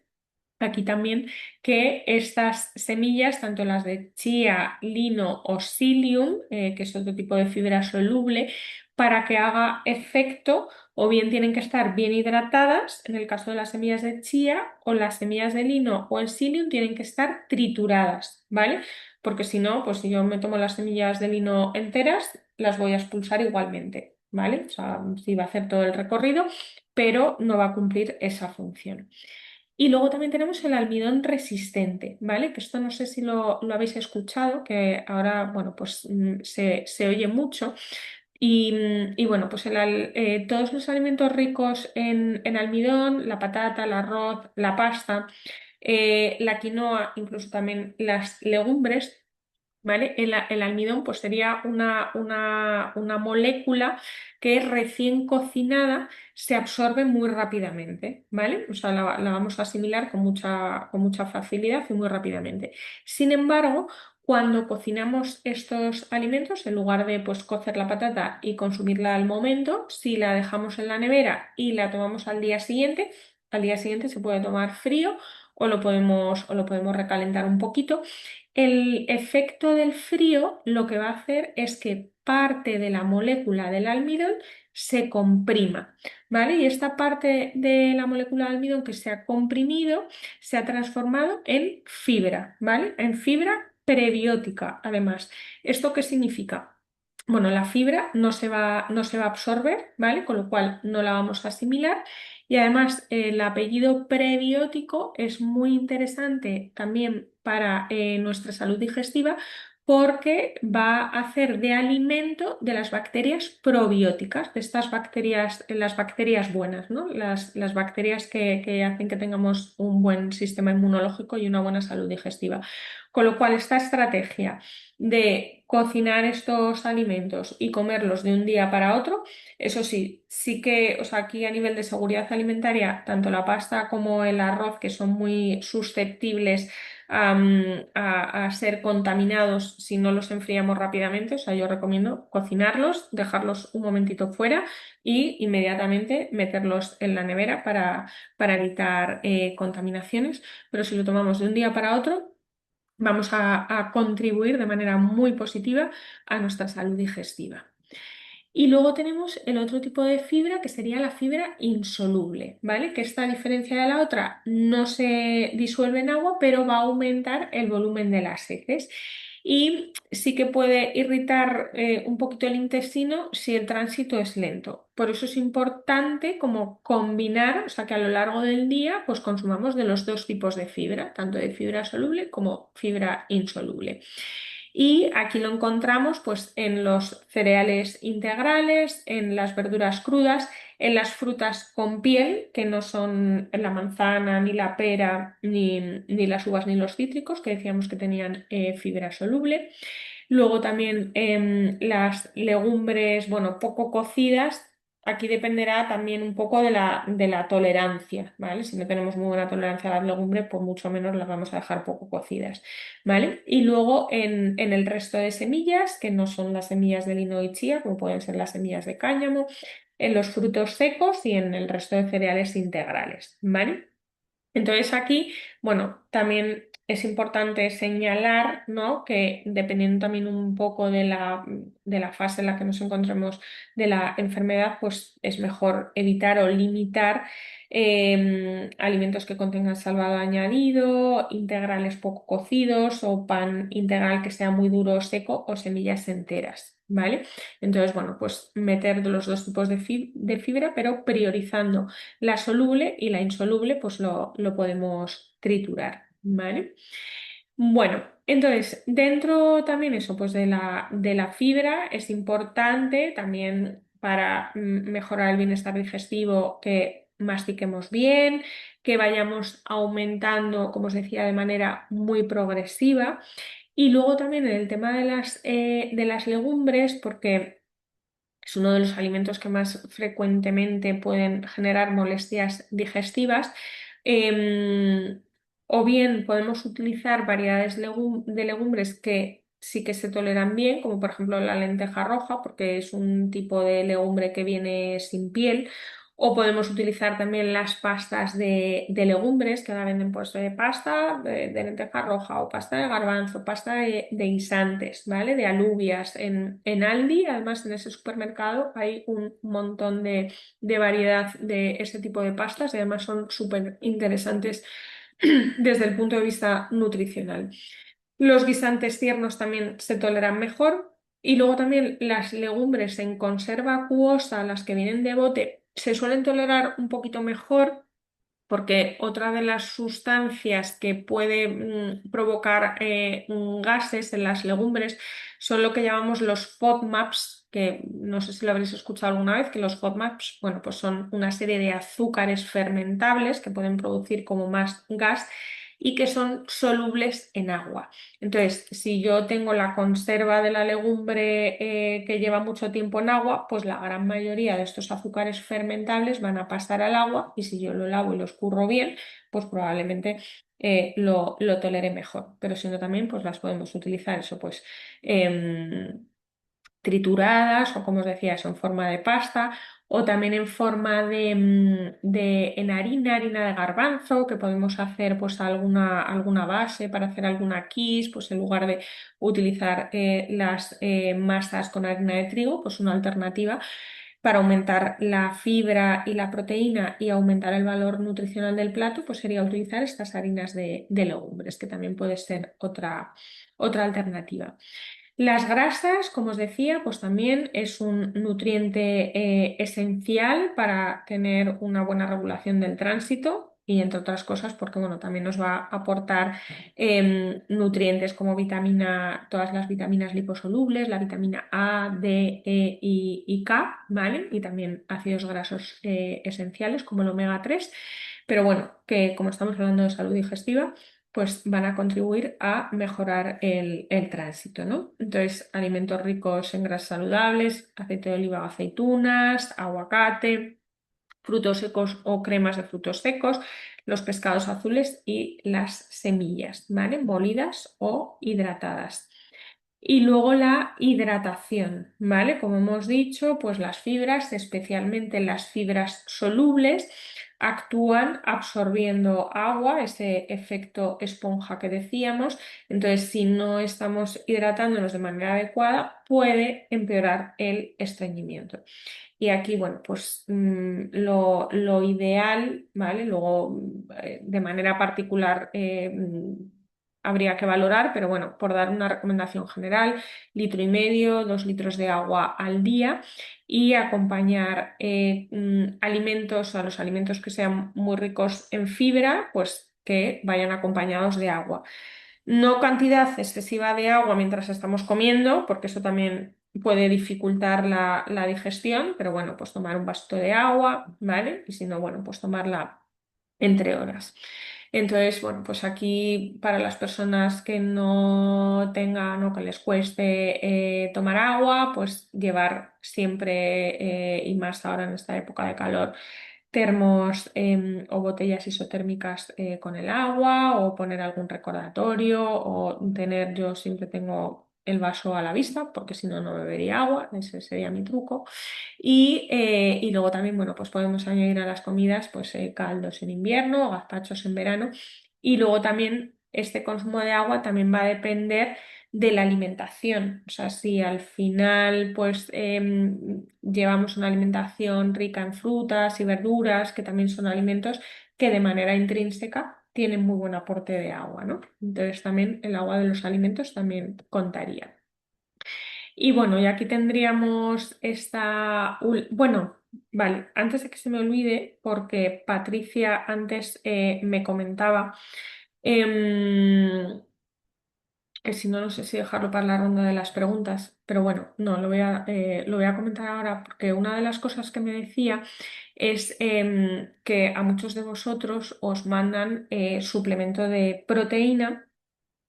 aquí también que estas semillas, tanto las de chía, lino o psyllium, que es otro tipo de fibra soluble, para que haga efecto, o bien tienen que estar bien hidratadas, en el caso de las semillas de chía, o las semillas de lino o el psyllium tienen que estar trituradas, ¿vale? Porque si no, pues si yo me tomo las semillas de lino enteras, las voy a expulsar igualmente, ¿vale? O sea, sí va a hacer todo el recorrido, pero no va a cumplir esa función. Y luego también tenemos el almidón resistente, ¿vale? Que esto no sé si lo habéis escuchado, que ahora, bueno, pues se oye mucho. Y bueno, pues todos los alimentos ricos en almidón, la patata, el arroz, la pasta, la quinoa, incluso también las legumbres, ¿vale? El almidón pues sería una molécula que recién cocinada se absorbe muy rápidamente, ¿vale? O sea, la vamos a asimilar con mucha facilidad y muy rápidamente. Sin embargo, cuando cocinamos estos alimentos, en lugar de pues, cocer la patata y consumirla al momento, si la dejamos en la nevera y la tomamos al día siguiente se puede tomar frío o lo podemos recalentar un poquito. El efecto del frío lo que va a hacer es que parte de la molécula del almidón se comprima, ¿vale? Y esta parte de la molécula de almidón que se ha comprimido se ha transformado en fibra, ¿vale? En fibra prebiótica, además. ¿Esto qué significa? Bueno, la fibra no se va a absorber, ¿vale? Con lo cual no la vamos a asimilar. Y además el apellido prebiótico es muy interesante también para nuestra salud digestiva porque va a hacer de alimento de las bacterias probióticas, de estas bacterias, las bacterias buenas, ¿no? Las bacterias que hacen que tengamos un buen sistema inmunológico y una buena salud digestiva. Con lo cual, esta estrategia de cocinar estos alimentos y comerlos de un día para otro, eso sí, sí que, o sea, aquí a nivel de seguridad alimentaria, tanto la pasta como el arroz, que son muy susceptibles a ser contaminados si no los enfriamos rápidamente, o sea, yo recomiendo cocinarlos, dejarlos un momentito fuera y inmediatamente meterlos en la nevera para evitar contaminaciones, pero si lo tomamos de un día para otro, vamos a contribuir de manera muy positiva a nuestra salud digestiva. Y luego tenemos el otro tipo de fibra que sería la fibra insoluble, ¿vale? Que esta, a diferencia de la otra, no se disuelve en agua, pero va a aumentar el volumen de las heces. Y sí que puede irritar un poquito el intestino si el tránsito es lento. Por eso es importante como combinar, o sea, que a lo largo del día pues consumamos de los dos tipos de fibra, tanto de fibra soluble como fibra insoluble. Y aquí lo encontramos pues, en los cereales integrales, en las verduras crudas, en las frutas con piel, que no son la manzana, ni la pera, ni las uvas, ni los cítricos, que decíamos que tenían fibra soluble. Luego también las legumbres, bueno, poco cocidas. Aquí dependerá también un poco de la tolerancia, ¿vale? Si no tenemos muy buena tolerancia a las legumbres, pues mucho menos las vamos a dejar poco cocidas, ¿vale? Y luego en el resto de semillas, que no son las semillas de lino y chía, como pueden ser las semillas de cáñamo, en los frutos secos y en el resto de cereales integrales, ¿vale? Entonces aquí, bueno, también es importante señalar, ¿no? Que dependiendo también un poco de la fase en la que nos encontremos de la enfermedad, pues es mejor evitar o limitar alimentos que contengan salvado añadido, integrales poco cocidos o pan integral que sea muy duro o seco o semillas enteras, ¿vale? Entonces, bueno, pues meter los dos tipos de fibra, pero priorizando la soluble y la insoluble, pues lo podemos triturar, ¿vale? Bueno, entonces, dentro también eso, pues de la fibra es importante también para mejorar el bienestar digestivo que mastiquemos bien, que vayamos aumentando, como os decía, de manera muy progresiva. Y luego también en el tema de las legumbres, porque es uno de los alimentos que más frecuentemente pueden generar molestias digestivas. Em, o bien podemos utilizar variedades de legumbres que sí que se toleran bien, como por ejemplo la lenteja roja, porque es un tipo de legumbre que viene sin piel. O podemos utilizar también las pastas de legumbres, que ahora venden pues de pasta de lenteja roja o pasta de garbanzo, pasta de guisantes, ¿vale? De alubias. En Aldi, además en ese supermercado hay un montón de variedad de ese tipo de pastas y además son súper interesantes desde el punto de vista nutricional. Los guisantes tiernos también se toleran mejor y luego también las legumbres en conserva acuosa, las que vienen de bote, se suelen tolerar un poquito mejor porque otra de las sustancias que puede provocar gases en las legumbres son lo que llamamos los FODMAPs, que no sé si lo habréis escuchado alguna vez, que los FODMAPs, bueno, pues son una serie de azúcares fermentables que pueden producir como más gas y que son solubles en agua. Entonces, si yo tengo la conserva de la legumbre que lleva mucho tiempo en agua, pues la gran mayoría de estos azúcares fermentables van a pasar al agua y si yo lo lavo y lo escurro bien, pues probablemente lo tolere mejor. Pero si no también, pues las podemos utilizar eso, pues trituradas o como os decía, eso en forma de pasta o también en forma en harina de garbanzo, que podemos hacer pues alguna base para hacer alguna quiche, pues en lugar de utilizar las masas con harina de trigo, pues una alternativa para aumentar la fibra y la proteína y aumentar el valor nutricional del plato, pues sería utilizar estas harinas de legumbres, que también puede ser otra alternativa. Las grasas, como os decía, pues también es un nutriente esencial para tener una buena regulación del tránsito y entre otras cosas porque bueno, también nos va a aportar nutrientes como todas las vitaminas liposolubles, la vitamina A, D, E y K, ¿vale? Y también ácidos grasos esenciales como el omega 3. Pero bueno, que como estamos hablando de salud digestiva, pues van a contribuir a mejorar el tránsito, ¿no? Entonces, alimentos ricos en grasas saludables, aceite de oliva o aceitunas, aguacate, frutos secos o cremas de frutos secos, los pescados azules y las semillas, ¿vale? Molidas o hidratadas. Y luego la hidratación, ¿vale? Como hemos dicho, pues las fibras, especialmente las fibras solubles, actúan absorbiendo agua, ese efecto esponja que decíamos. Entonces, si no estamos hidratándonos de manera adecuada, puede empeorar el estreñimiento. Y aquí, bueno, pues lo ideal, ¿vale? Luego, de manera particular, habría que valorar, pero bueno, por dar una recomendación general, 1,5 litros, 2 litros de agua al día y acompañar alimentos, a los alimentos que sean muy ricos en fibra, pues que vayan acompañados de agua. No cantidad excesiva de agua mientras estamos comiendo, porque eso también puede dificultar la digestión, pero bueno, pues tomar un vasito de agua, ¿vale? Y si no, bueno, pues tomarla entre horas. Entonces, bueno, pues aquí para las personas que no tengan o que les cueste tomar agua, pues llevar siempre, y más ahora en esta época de calor, termos o botellas isotérmicas con el agua o poner algún recordatorio o tener, yo siempre tengo el vaso a la vista porque si no, no bebería agua, ese sería mi truco. Y luego también, bueno, pues podemos añadir a las comidas pues caldos en invierno, gazpachos en verano y luego también este consumo de agua también va a depender de la alimentación. O sea, si al final pues llevamos una alimentación rica en frutas y verduras, que también son alimentos que de manera intrínseca tienen muy buen aporte de agua, ¿no? Entonces también el agua de los alimentos también contaría. Y bueno, y aquí tendríamos Bueno, vale, antes de que se me olvide, porque Patricia antes me comentaba em, que si no, no sé si dejarlo para la ronda de las preguntas, pero bueno, no, lo voy a comentar ahora porque una de las cosas que me decía es que a muchos de vosotros os mandan suplemento de proteína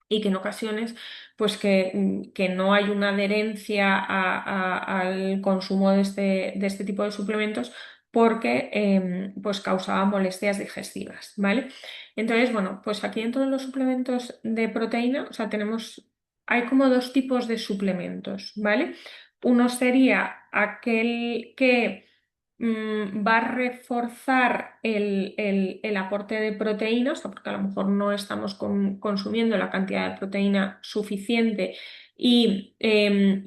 y que en ocasiones pues que no hay una adherencia al consumo de este tipo de suplementos porque pues causaba molestias digestivas, ¿vale? Entonces, bueno, pues aquí dentro de los suplementos de proteína, o sea, hay como dos tipos de suplementos, ¿vale? Uno sería aquel que va a reforzar el aporte de proteínas, porque a lo mejor no estamos consumiendo la cantidad de proteína suficiente y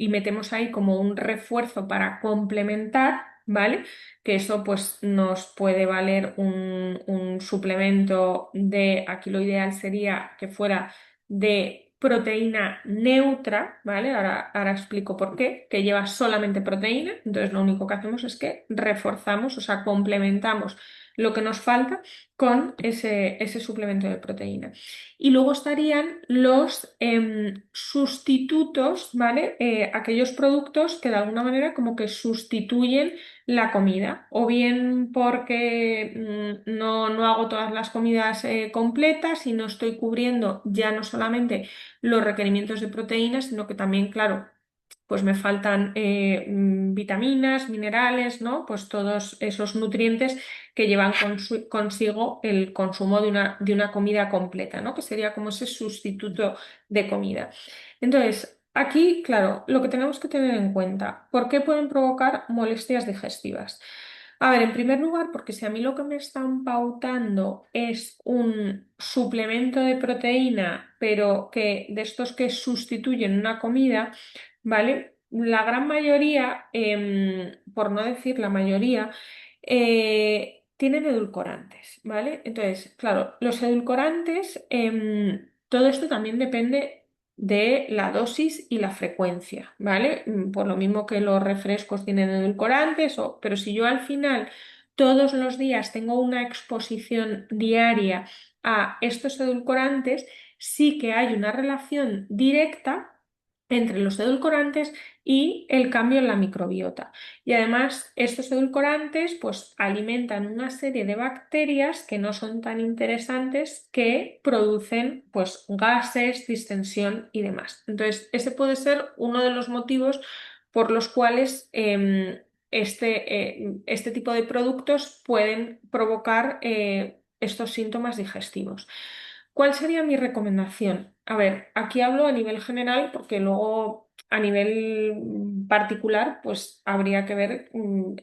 metemos ahí como un refuerzo para complementar, ¿vale? Que eso pues nos puede valer un suplemento aquí lo ideal sería que fuera de proteína neutra, ¿vale? Ahora explico por qué, que lleva solamente proteína, entonces lo único que hacemos es que reforzamos, o sea, complementamos lo que nos falta con ese suplemento de proteína. Y luego estarían los sustitutos, ¿vale? Aquellos productos que de alguna manera como que sustituyen la comida, o bien porque no hago todas las comidas completas y no estoy cubriendo ya no solamente los requerimientos de proteínas, sino que también, claro, pues me faltan vitaminas, minerales, ¿no? Pues todos esos nutrientes que llevan consigo el consumo de una comida completa, ¿no? Que sería como ese sustituto de comida. Entonces, aquí, claro, lo que tenemos que tener en cuenta, ¿por qué pueden provocar molestias digestivas? A ver, en primer lugar, porque si a mí lo que me están pautando es un suplemento de proteína, pero que de estos que sustituyen una comida, ¿vale? La gran mayoría, por no decir la mayoría, tienen edulcorantes, ¿vale? Entonces, claro, los edulcorantes, todo esto también depende de la dosis y la frecuencia, ¿vale? Por lo mismo que los refrescos tienen edulcorantes, pero si yo al final todos los días tengo una exposición diaria a estos edulcorantes, sí que hay una relación directa entre los edulcorantes y el cambio en la microbiota. Y además, estos edulcorantes pues alimentan una serie de bacterias que no son tan interesantes que producen pues gases, distensión y demás. Entonces, ese puede ser uno de los motivos por los cuales este tipo de productos pueden provocar estos síntomas digestivos. ¿Cuál sería mi recomendación? A ver, aquí hablo a nivel general porque luego a nivel particular, pues habría que ver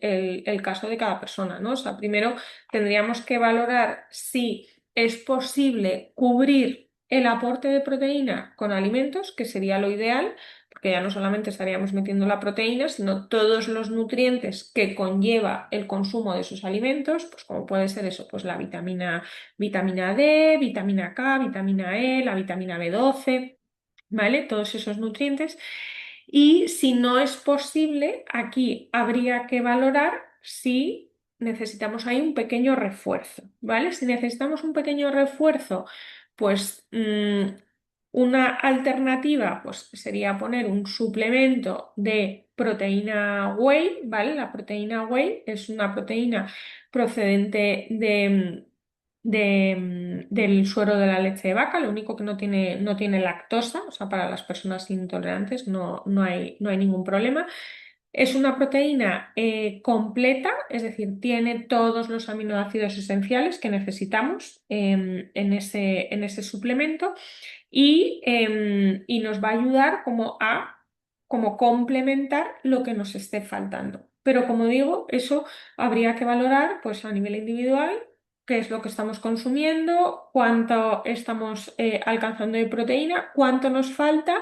el caso de cada persona, ¿no? O sea, primero tendríamos que valorar si es posible cubrir el aporte de proteína con alimentos, que sería lo ideal, porque ya no solamente estaríamos metiendo la proteína, sino todos los nutrientes que conlleva el consumo de esos alimentos, pues como puede ser eso, pues la vitamina D, vitamina K, vitamina E, la vitamina B12, ¿vale? Todos esos nutrientes. Y si no es posible, aquí habría que valorar si necesitamos ahí un pequeño refuerzo, ¿vale? Si necesitamos un pequeño refuerzo, pues una alternativa pues, sería poner un suplemento de proteína whey, ¿vale? La proteína whey es una proteína procedente del suero de la leche de vaca, lo único que no tiene lactosa, o sea, para las personas intolerantes no hay ningún problema. Es una proteína completa, es decir, tiene todos los aminoácidos esenciales que necesitamos en ese suplemento y nos va a ayudar como complementar lo que nos esté faltando. Pero como digo, eso habría que valorar pues, a nivel individual qué es lo que estamos consumiendo, cuánto estamos alcanzando de proteína, cuánto nos falta,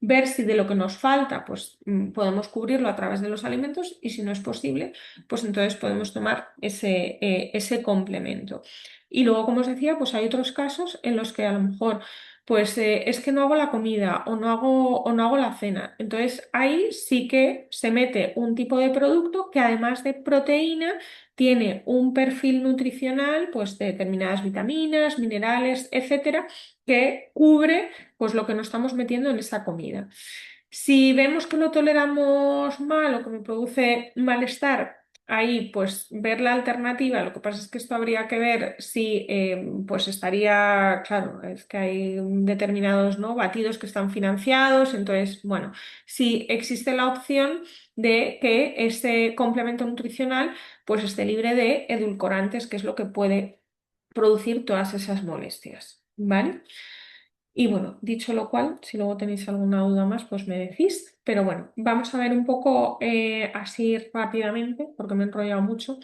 ver si de lo que nos falta pues, podemos cubrirlo a través de los alimentos y si no es posible, pues entonces podemos tomar ese complemento. Y luego, como os decía, pues hay otros casos en los que a lo mejor pues es que no hago la comida o no hago la cena. Entonces ahí sí que se mete un tipo de producto que además de proteína tiene un perfil nutricional pues de determinadas vitaminas, minerales, etcétera, que cubre pues lo que nos estamos metiendo en esa comida. Si vemos que lo toleramos mal o que me produce malestar, ahí pues ver la alternativa. Lo que pasa es que esto habría que ver si pues estaría, claro, es que hay determinados, ¿no?, batidos que están financiados, entonces, bueno, si existe la opción de que ese complemento nutricional pues esté libre de edulcorantes, que es lo que puede producir todas esas molestias, ¿vale? Y bueno, dicho lo cual, si luego tenéis alguna duda más, pues me decís. Pero bueno, vamos a ver un poco así rápidamente, porque me he enrollado mucho,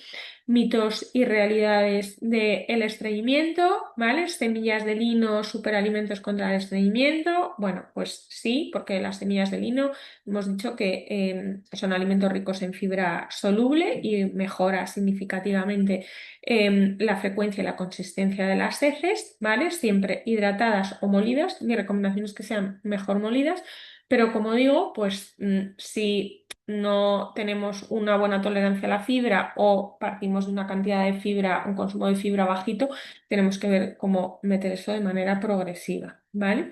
mitos y realidades del estreñimiento, ¿vale? Semillas de lino, superalimentos contra el estreñimiento. Bueno, pues sí, porque las semillas de lino hemos dicho que son alimentos ricos en fibra soluble y mejora significativamente la frecuencia y la consistencia de las heces, ¿vale? Siempre hidratadas o molidas. Mi recomendación es que sean mejor molidas, pero como digo, pues si no tenemos una buena tolerancia a la fibra o partimos de una cantidad de fibra, un consumo de fibra bajito, tenemos que ver cómo meter eso de manera progresiva, ¿vale?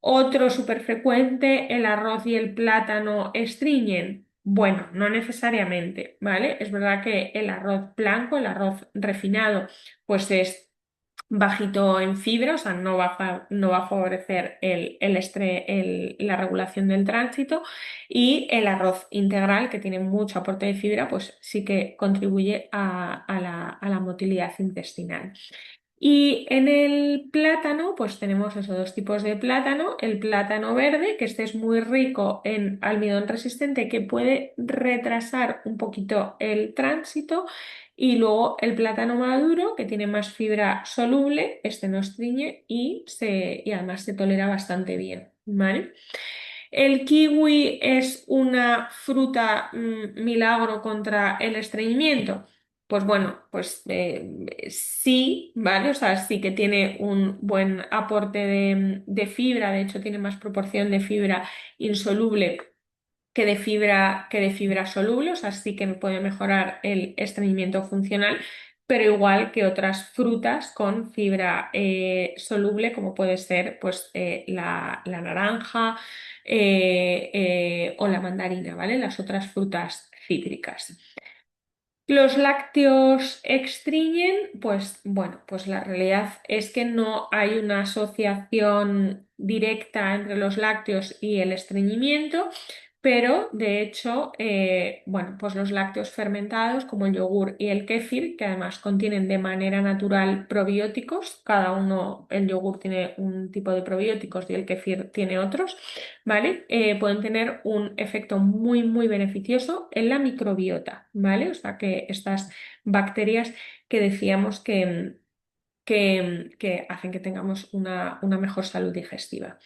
Otro súper frecuente, el arroz y el plátano estreñen. Bueno, no necesariamente, ¿vale? Es verdad que el arroz blanco, el arroz refinado, pues es bajito en fibra, o sea, no va a favorecer la regulación del tránsito, y el arroz integral, que tiene mucho aporte de fibra, pues sí que contribuye a la motilidad intestinal. Y en el plátano, pues tenemos esos dos tipos de plátano. El plátano verde, que este es muy rico en almidón resistente, que puede retrasar un poquito el tránsito. Y luego el plátano maduro, que tiene más fibra soluble, este no estreñe y además se tolera bastante bien, ¿vale? El kiwi es una fruta milagro contra el estreñimiento. Pues bueno, pues sí, ¿vale? O sea, sí que tiene un buen aporte de fibra, de hecho tiene más proporción de fibra insoluble que de fibra soluble, o sea, sí que puede mejorar el estreñimiento funcional, pero igual que otras frutas con fibra soluble, como puede ser pues, la naranja o la mandarina, ¿vale? Las otras frutas cítricas. Los lácteos extriñen, pues bueno, pues la realidad es que no hay una asociación directa entre los lácteos y el estreñimiento, pero de hecho, bueno, pues los lácteos fermentados como el yogur y el kéfir, que además contienen de manera natural probióticos, cada uno, el yogur tiene un tipo de probióticos y el kéfir tiene otros, ¿vale? Pueden tener un efecto muy, muy beneficioso en la microbiota, ¿vale? O sea que estas bacterias que decíamos que hacen que tengamos una mejor salud digestiva.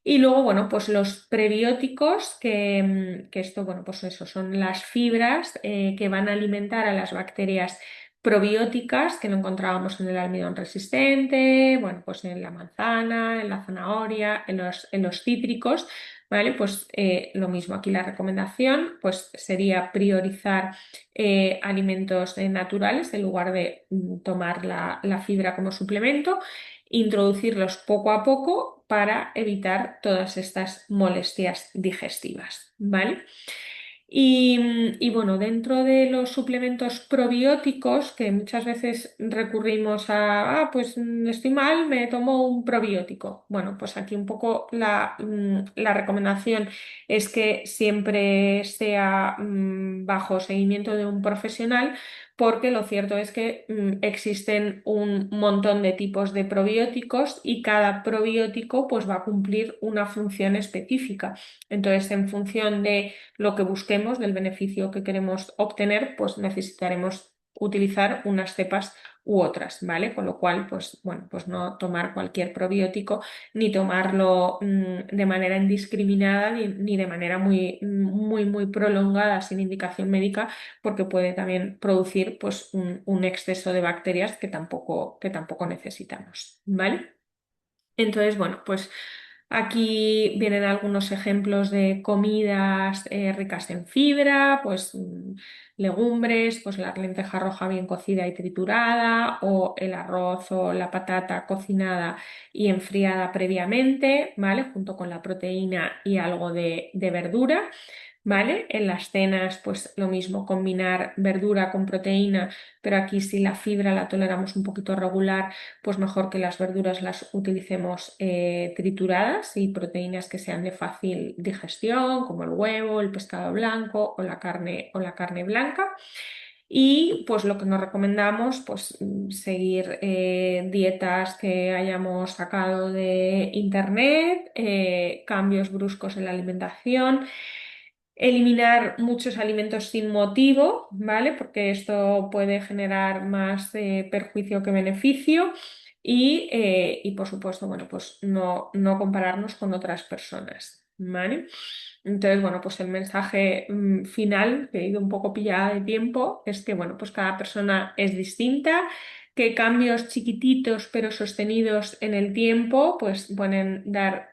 Y luego, bueno, pues los prebióticos, que esto, bueno, pues eso, son las fibras que van a alimentar a las bacterias probióticas que no encontrábamos en el almidón resistente, bueno, pues en la manzana, en la zanahoria, en los cítricos, ¿vale? Pues lo mismo, aquí la recomendación pues sería priorizar alimentos naturales en lugar de tomar la fibra como suplemento, introducirlos poco a poco para evitar todas estas molestias digestivas, ¿vale? Y bueno, dentro de los suplementos probióticos, que muchas veces recurrimos pues estoy mal, me tomo un probiótico. Bueno, pues aquí un poco la recomendación es que siempre sea bajo seguimiento de un profesional, porque lo cierto es que existen un montón de tipos de probióticos y cada probiótico pues va a cumplir una función específica. Entonces, en función de lo que busquemos, del beneficio que queremos obtener, pues necesitaremos utilizar unas cepas u otras, ¿vale? Con lo cual, pues bueno, pues no tomar cualquier probiótico ni tomarlo de manera indiscriminada ni de manera muy, muy, muy prolongada sin indicación médica, porque puede también producir pues un exceso de bacterias que tampoco necesitamos, ¿vale? Entonces, bueno, pues aquí vienen algunos ejemplos de comidas ricas en fibra, pues legumbres, pues la lenteja roja bien cocida y triturada, o el arroz o la patata cocinada y enfriada previamente, ¿vale? Junto con la proteína y algo de verdura. ¿Vale? En las cenas, pues lo mismo, combinar verdura con proteína, pero aquí si la fibra la toleramos un poquito regular, pues mejor que las verduras las utilicemos trituradas y proteínas que sean de fácil digestión, como el huevo, el pescado blanco o la carne blanca. Y pues lo que nos recomendamos, pues seguir dietas que hayamos sacado de internet, cambios bruscos en la alimentación. Eliminar muchos alimentos sin motivo, ¿vale? Porque esto puede generar más perjuicio que beneficio. Y, por supuesto, bueno, pues no compararnos con otras personas, ¿vale? Entonces, bueno, pues el mensaje final, que he ido un poco pillada de tiempo, es que, bueno, pues cada persona es distinta, que cambios chiquititos pero sostenidos en el tiempo, pues pueden dar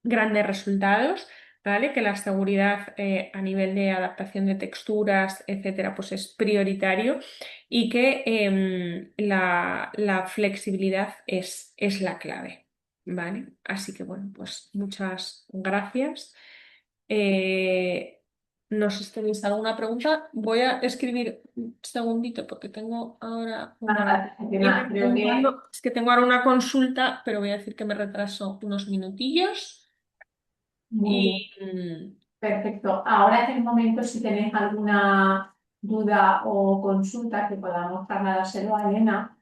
grandes resultados, ¿vale? Que la seguridad a nivel de adaptación de texturas, etcétera, pues es prioritario y que la flexibilidad es la clave, ¿vale? Así que bueno, pues muchas gracias. Eh, no sé si tenéis alguna pregunta. Voy a escribir un segundito porque tengo ahora una... Nada, que irme nada, creo que apuntando. Es que tengo ahora una consulta, pero voy a decir que me retraso unos minutillos. muy bien. Y Perfecto. Ahora es el momento, si tenéis alguna duda o consulta que podamos trasladárselo a Elena.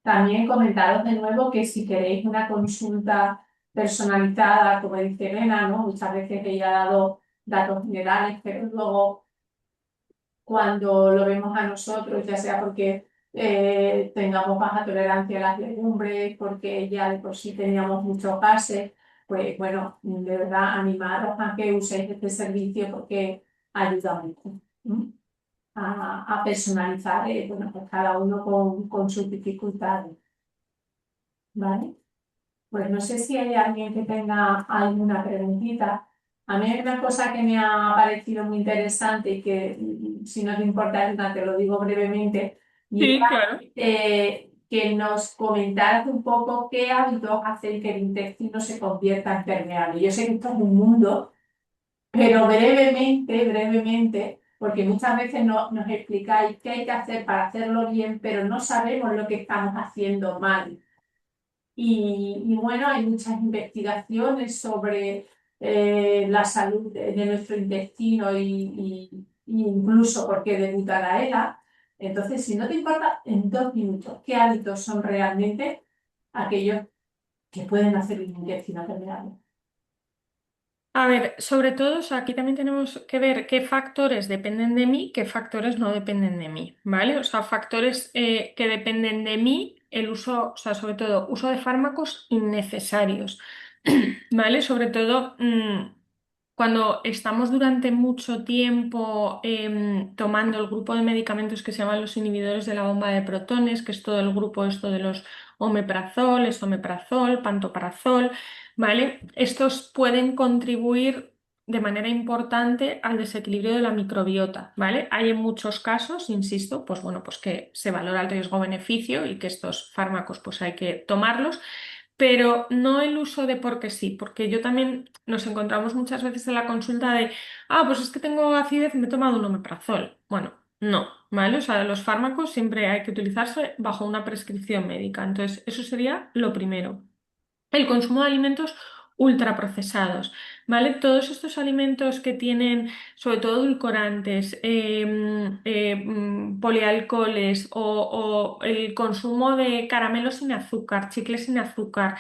También comentaros de nuevo que si queréis una consulta personalizada, como dice Elena, ¿no? Muchas veces ella ha dado datos generales, pero luego cuando lo vemos a nosotros, ya sea porque tengamos baja tolerancia a las legumbres, porque ya de por sí teníamos muchos gases, pues bueno, de verdad animaros a que uséis este servicio porque ayuda mucho, ¿m? A personalizar, bueno, pues cada uno con sus dificultades, ¿vale? Pues no sé si hay alguien que tenga alguna preguntita. A mí hay una cosa que me ha parecido muy interesante y que, si no te importa, Elena, te lo digo brevemente, y sí, claro. que nos comentaras un poco qué hábitos hacen que el intestino se convierta en permeable. Yo sé que esto es un mundo, pero brevemente, brevemente, porque muchas veces nos explicáis qué hay que hacer para hacerlo bien, pero no sabemos lo que estamos haciendo mal. Y bueno, hay muchas investigaciones sobre la salud de nuestro intestino y incluso por qué debutar a ELA. Entonces, si no te importa, en 2 minutos, ¿qué hábitos son realmente aquellos que pueden hacer un intestino permeable? A ver, sobre todo, o sea, aquí también tenemos que ver qué factores dependen de mí, qué factores no dependen de mí, ¿vale? O sea, factores que dependen de mí, el uso, o sea, sobre todo, uso de fármacos innecesarios, ¿vale? Sobre todo, cuando estamos durante mucho tiempo tomando el grupo de medicamentos que se llaman los inhibidores de la bomba de protones, que es todo el grupo esto de los omeprazol, esomeprazol, pantoprazol. ¿Vale? Estos pueden contribuir de manera importante al desequilibrio de la microbiota, ¿vale? Hay en muchos casos, insisto, pues bueno, pues que se valora el riesgo-beneficio y que estos fármacos pues hay que tomarlos, pero no el uso de porque sí, porque yo también nos encontramos muchas veces en la consulta de, pues es que tengo acidez y me he tomado un omeprazol. Bueno, no, ¿vale? O sea, los fármacos siempre hay que utilizarse bajo una prescripción médica. Entonces, eso sería lo primero. El consumo de alimentos ultraprocesados, ¿vale? Todos estos alimentos que tienen sobre todo edulcorantes, polialcoholes o el consumo de caramelos sin azúcar, chicles sin azúcar,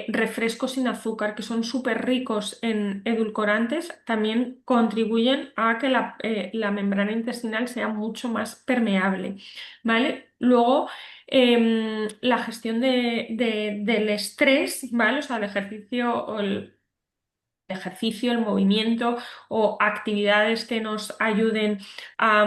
refrescos sin azúcar, que son súper ricos en edulcorantes, también contribuyen a que la membrana intestinal sea mucho más permeable, ¿vale? Luego, la gestión del estrés, ¿vale? O sea, el ejercicio o el movimiento o actividades que nos ayuden a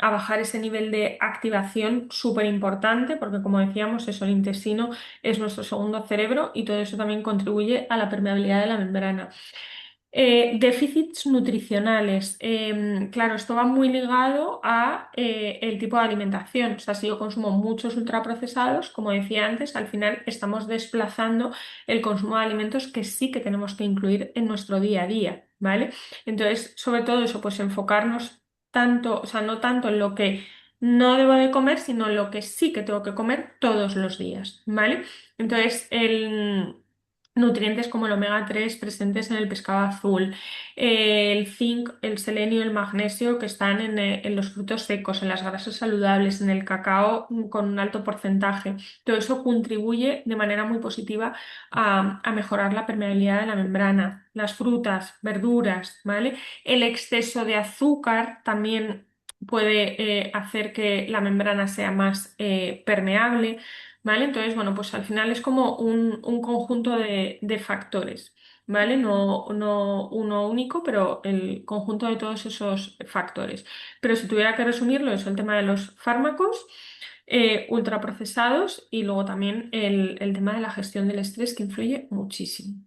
bajar ese nivel de activación, súper importante, porque como decíamos, eso, el intestino es nuestro segundo cerebro y todo eso también contribuye a la permeabilidad de la membrana. Déficits nutricionales. Claro, esto va muy ligado a el tipo de alimentación. O sea, si yo consumo muchos ultraprocesados, como decía antes, al final estamos desplazando el consumo de alimentos que sí que tenemos que incluir en nuestro día a día, ¿vale? Entonces, sobre todo eso, pues enfocarnos tanto, o sea, no tanto en lo que no debo de comer, sino en lo que sí que tengo que comer todos los días, ¿vale? Entonces, nutrientes como el omega 3 presentes en el pescado azul, el zinc, el selenio, el magnesio que están en los frutos secos, en las grasas saludables, en el cacao con un alto porcentaje. Todo eso contribuye de manera muy positiva a mejorar la permeabilidad de la membrana. Las frutas, verduras, ¿vale? El exceso de azúcar también puede hacer que la membrana sea más permeable. ¿Vale? Entonces, bueno, pues al final es como un conjunto de factores, ¿vale? No uno único, pero el conjunto de todos esos factores. Pero si tuviera que resumirlo, es el tema de los fármacos ultraprocesados y luego también el tema de la gestión del estrés que influye muchísimo.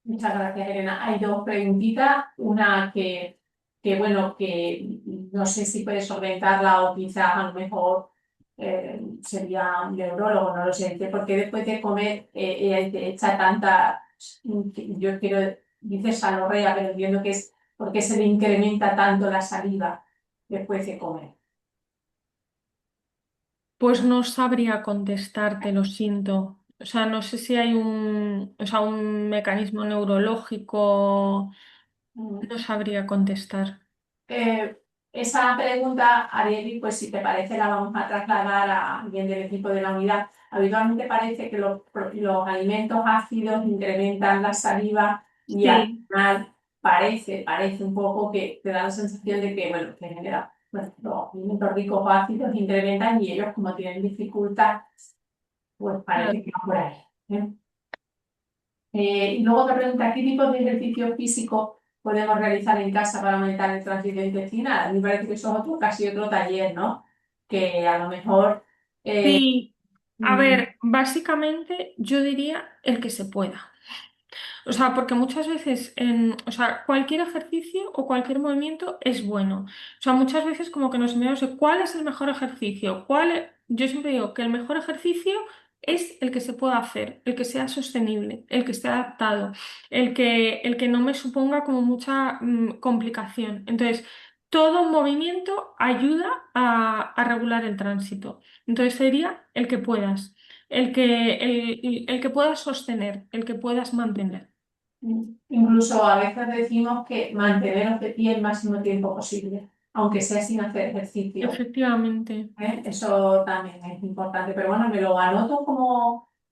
Muchas gracias, Elena. Hay dos preguntitas. Una bueno, que no sé si puedes solventarla o quizás a lo mejor sería un neurólogo, no lo sé. Porque después de comer te echa tanta, yo quiero, dice salorrea, pero entiendo que es porque se le incrementa tanto la saliva después de comer. Pues no sabría contestarte, lo siento. O sea, no sé si hay un mecanismo neurológico, Mm. no sabría contestar. Eh, Esa pregunta, Arieli, pues si te parece la vamos a trasladar a alguien del equipo de la unidad. Habitualmente parece que los alimentos ácidos incrementan la saliva y al Sí. final parece un poco que te da la sensación de que, bueno, que en general, bueno, los alimentos ricos o ácidos incrementan y ellos como tienen dificultad, pues parece que va por ahí. ¿Eh? Y luego otra pregunta, ¿qué tipo de ejercicio físico podemos realizar en casa para aumentar el tránsito intestinal? A mí me parece que eso es otro, casi otro taller, ¿no? Que a lo mejor... eh, Sí, a mm, ver, básicamente yo diría el que se pueda. O sea, porque muchas veces, o sea, cualquier ejercicio o cualquier movimiento es bueno. O sea, muchas veces como que nos miramos de cuál es el mejor ejercicio. Yo siempre digo que el mejor ejercicio es el que se pueda hacer, el que sea sostenible, el que esté adaptado, el que no me suponga como mucha complicación. Entonces, todo movimiento ayuda a regular el tránsito. Entonces, sería el que puedas, el que puedas sostener, el que puedas mantener. Incluso a veces decimos que manteneros de pie el máximo tiempo posible, aunque sea sin hacer ejercicio. Efectivamente. Eso también es importante, pero bueno, me lo anoto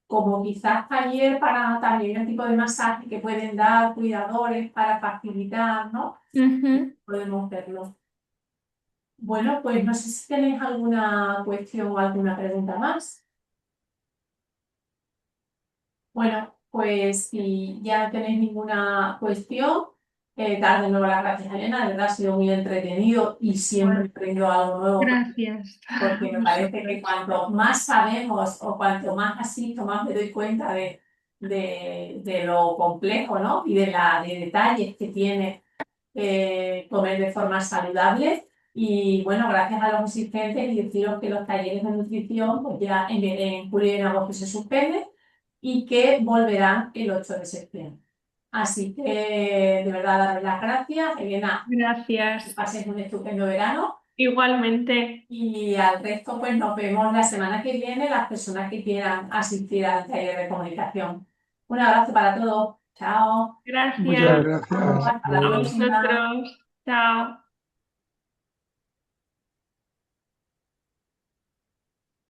como quizás taller para también el tipo de masaje que pueden dar cuidadores para facilitar, ¿no? Ujú. Podemos verlo. Bueno, pues no sé si tenéis alguna cuestión o alguna pregunta más. Bueno, pues si ya no tenéis ninguna cuestión, dar de nuevo las gracias a Elena, de verdad ha sido muy entretenido y siempre he Bueno, aprendido algo nuevo, gracias porque a me parece que vosotros. cuanto más sabemos o cuanto más asisto, más me doy cuenta de lo complejo, ¿no? Y de detalles que tiene comer de forma saludable. Y bueno, gracias a los asistentes y deciros que los talleres de nutrición pues ya en julio y en agosto se suspenden y que volverán el 8 de septiembre. Así que de verdad daros las gracias, Elena, que Gracias. pases un estupendo verano Igualmente. y al resto pues nos vemos la semana que viene las personas que quieran asistir al taller de comunicación. Un abrazo para todos. Chao. Muchas Gracias gracias. Hasta la a Adiós. próxima. vosotros. Chao.